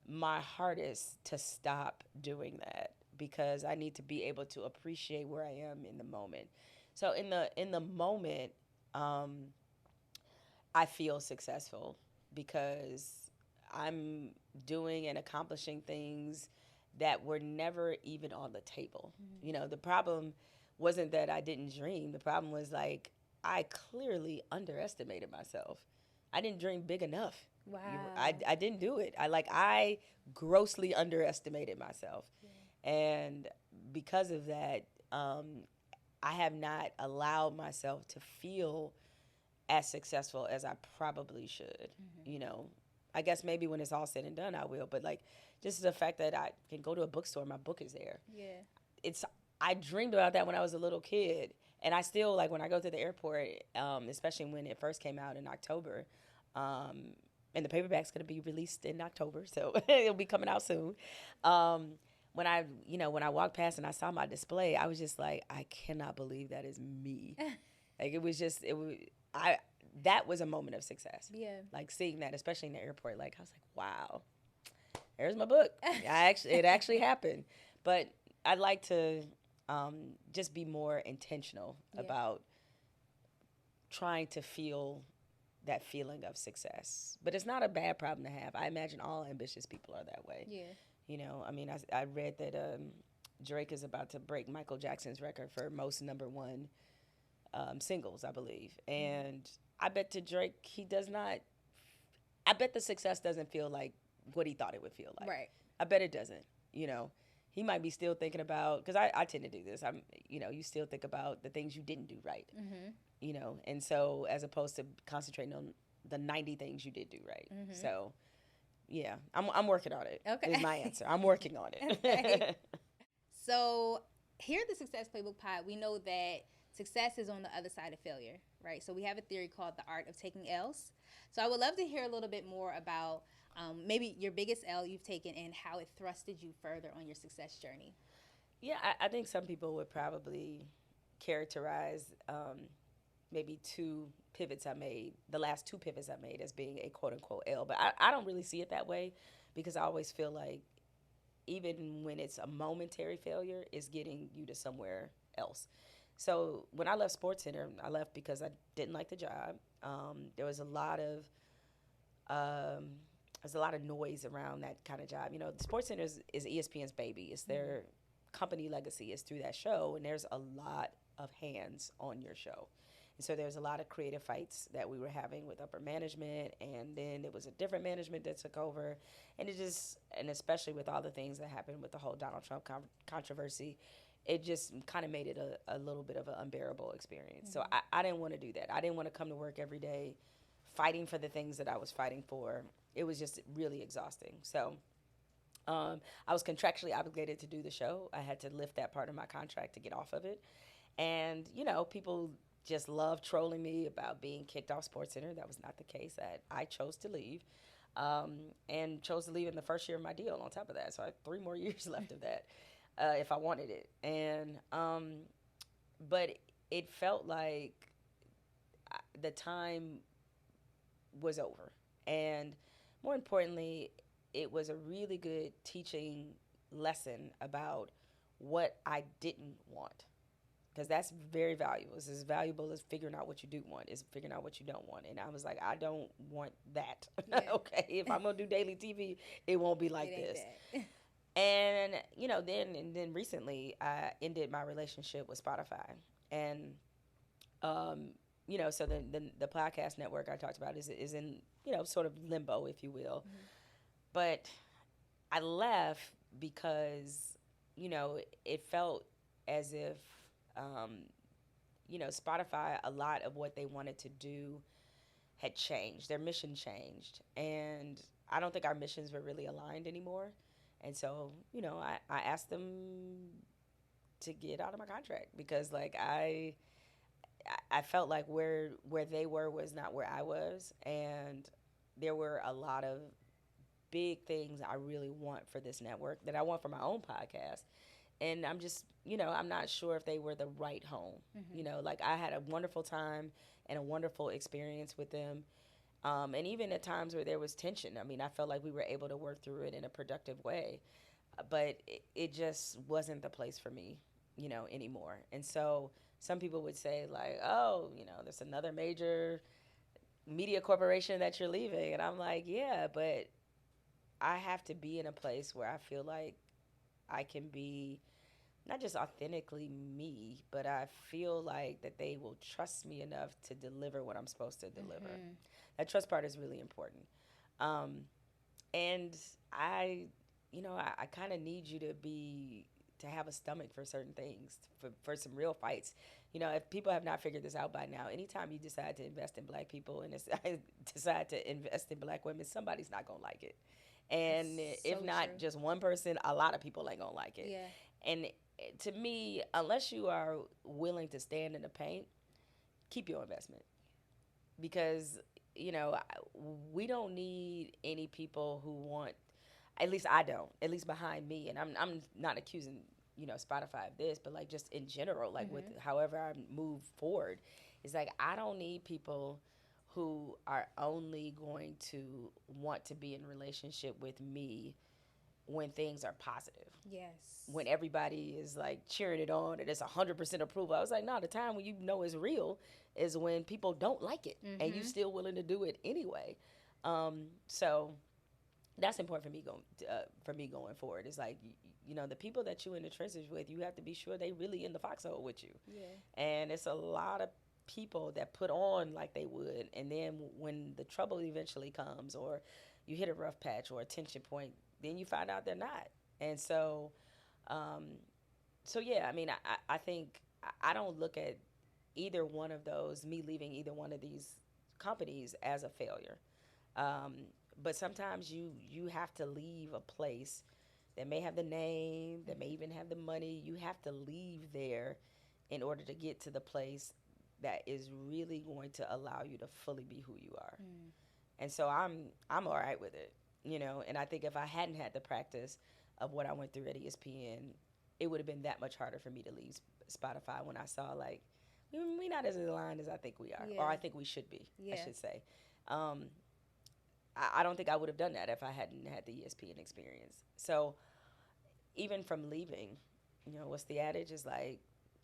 my hardest to stop doing that. because I need to be able to appreciate where I am in the moment. So in the moment, um, I feel successful because I'm doing and accomplishing things that were never even on the table. You know, the problem wasn't that I didn't dream. The problem was like I clearly underestimated myself. I didn't dream big enough. Wow. I didn't do it. I grossly underestimated myself. And because of that, I have not allowed myself to feel as successful as I probably should. You know, I guess maybe when it's all said and done, I will. But like, just the fact that I can go to a bookstore, my book is there. Yeah. It's I dreamed about that when I was a little kid, and I still like when I go to the airport, especially when it first came out in October. And the paperback's going to be released in October, so it'll be coming out soon. When I walked past and I saw my display, I was just like, I cannot believe that is me. Like that was a moment of success. Yeah. Like seeing that, especially in the airport, like I was like, wow, there's my book. It actually happened. But I'd like to just be more intentional about trying to feel that feeling of success. But it's not a bad problem to have. I imagine all ambitious people are that way. Yeah. You know, I mean, I read that Drake is about to break Michael Jackson's record for most number one singles, I believe. And I bet to Drake, I bet the success doesn't feel like what he thought it would feel like. Right. I bet it doesn't. You know, he might be still thinking about, because I tend to do this. You still think about the things you didn't do right. You know, and so as opposed to concentrating on the 90 things you did do right. So, yeah, I'm working on it. Okay. Is my answer. I'm working on it. Okay. So here at the Success Playbook Pod, we know that success is on the other side of failure, right? So we have a theory called the art of taking L's. So I would love to hear a little bit more about maybe your biggest L you've taken and how it thrusted you further on your success journey. Yeah, I think some people would probably characterize maybe the last two pivots I made as being a quote unquote L. But I don't really see it that way because I always feel like even when it's a momentary failure, it's getting you to somewhere else. So when I left SportsCenter, I left because I didn't like the job. There was a lot of noise around that kind of job. You know, the SportsCenter is ESPN's baby. It's their company legacy. It's through that show, and there's a lot of hands on your show. And so there's a lot of creative fights that we were having with upper management, and then it was a different management that took over. And and especially with all the things that happened with the whole Donald Trump controversy, it just kind of made it a little bit of an unbearable experience. So I didn't want to do that. I didn't want to come to work every day fighting for the things that I was fighting for. It was just really exhausting. So I was contractually obligated to do the show. I had to lift that part of my contract to get off of it. And, you know, people just loved trolling me about being kicked off SportsCenter. That was not the case. I chose to leave and chose to leave in the first year of my deal on top of that. So I had 3 more years left of that if I wanted it. And but it felt like the time was over. And more importantly, it was a really good teaching lesson about what I didn't want. Because that's very valuable. It's as valuable as figuring out what you do want, is figuring out what you don't want. And I was like, I don't want that. Yeah. Okay, if I'm going to do daily TV, it won't be like this. And, you know, then recently I ended my relationship with Spotify. And, you know, so the podcast network I talked about is in, you know, sort of limbo, if you will. But I left because, you know, it felt as if, you know, Spotify, a lot of what they wanted to do had changed. Their mission changed. And I don't think our missions were really aligned anymore. And so, you know, I asked them to get out of my contract because, like, I felt like where they were was not where I was. And there were a lot of big things I really want for this network that I want for my own podcast. And I'm just, you know, I'm not sure if they were the right home. You know, like I had a wonderful time and a wonderful experience with them. And even at times where there was tension, I mean, I felt like we were able to work through it in a productive way. but it just wasn't the place for me, anymore. And so some people would say like, oh, there's another major media corporation that you're leaving. And I'm like, yeah, but I have to be in a place where I feel like I can be not just authentically me, but I feel like that they will trust me enough to deliver what I'm supposed to deliver. That trust part is really important. Um, and I kind of need you to have a stomach for certain things, for some real fights. If people have not figured this out by now, anytime you decide to invest in black people and decide to invest in black women, somebody's not going to like it. And if not true. just one person, a lot of people ain't going to like it. Yeah. And to me, unless you are willing to stand in the paint, keep your investment. Because, we don't need any people who want, at least I don't, at least behind me. And I'm not accusing, Spotify of this, but like just in general, like with however I move forward, it's like I don't need people who are only going to want to be in relationship with me when things are positive. Yes. When everybody is like cheering it on and it's 100% approval. I was like, no, the time when it's real is when people don't like it and you still willing to do it anyway. So that's important for me going forward. It's like, the people that you in the trenches with, you have to be sure they really in the foxhole with you. Yeah. And it's a lot of people that put on like they would, and then when the trouble eventually comes, or you hit a rough patch or a tension point, then you find out they're not. And so, yeah, I mean, I think I don't look at either one of those, me leaving either one of these companies, as a failure. But sometimes you have to leave a place that may have the name, that may even have the money. You have to leave there in order to get to the place that is really going to allow you to fully be who you are. And so I'm all right with it, and I think if I hadn't had the practice of what I went through at ESPN, it would have been that much harder for me to leave Spotify when I saw like, we're not as aligned as I think we are, or I think we should be, I should say. I don't think I would have done that if I hadn't had the ESPN experience. So even from leaving, what's the adage? Is like,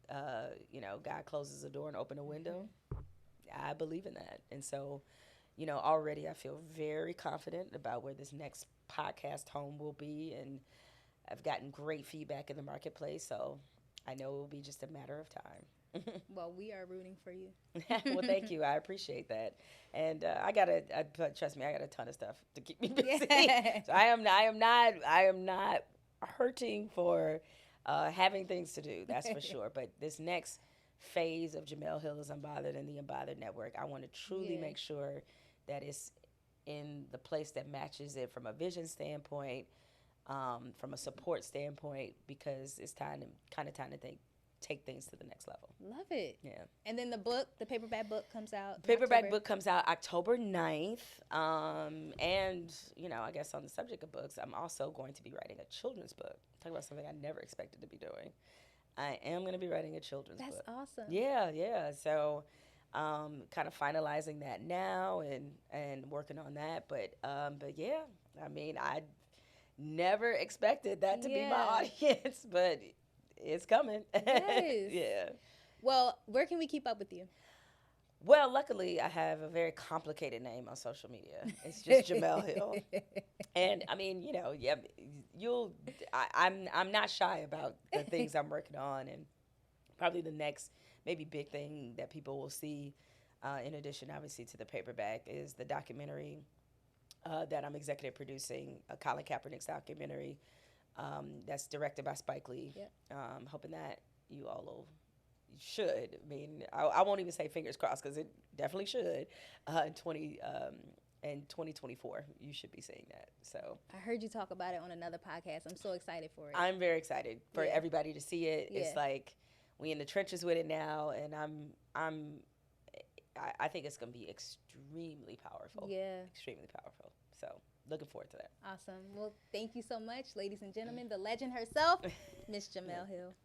God closes a door and open a window. I believe in that. And so, already I feel very confident about where this next podcast home will be. And I've gotten great feedback in the marketplace. So I know it will be just a matter of time. Well, we are rooting for you. Well, thank you. I appreciate that. And trust me, I got a ton of stuff to keep me busy. Yeah. So I am not hurting for having things to do. That's for sure. But this next phase of Jemele Hill is Unbothered and the Unbothered Network, I want to truly make sure that it's in the place that matches it from a vision standpoint, from a support standpoint, because it's time to take things to the next level. Love it. Yeah. And then the paperback book comes out. Book comes out October 9th. And, I guess on the subject of books, I'm also going to be writing a children's book. Talk about something I never expected to be doing. I am going to be writing a children's book. That's awesome. Yeah. So, kind of finalizing that now and working on that. But yeah, I mean, I never expected that to be my audience, but it's coming. Yes. Yeah. Well, where can we keep up with you? Well, luckily, I have a very complicated name on social media. It's just Jemele Hill. And I mean, I'm not shy about the things I'm working on, and probably the next maybe big thing that people will see, in addition, obviously, to the paperback, is the documentary that I'm executive producing, a Colin Kaepernick's documentary. That's directed by Spike Lee. Yep. Hoping that you all should. I mean, I won't even say fingers crossed, because it definitely should. In 2024, you should be seeing that. So I heard you talk about it on another podcast. I'm so excited for it. I'm very excited for everybody to see it. Yeah. It's like we in the trenches with it now, and I think it's gonna be extremely powerful. Yeah. Extremely powerful. So looking forward to that. Awesome. Well, thank you so much, ladies and gentlemen. The legend herself, Miss Jemele Hill.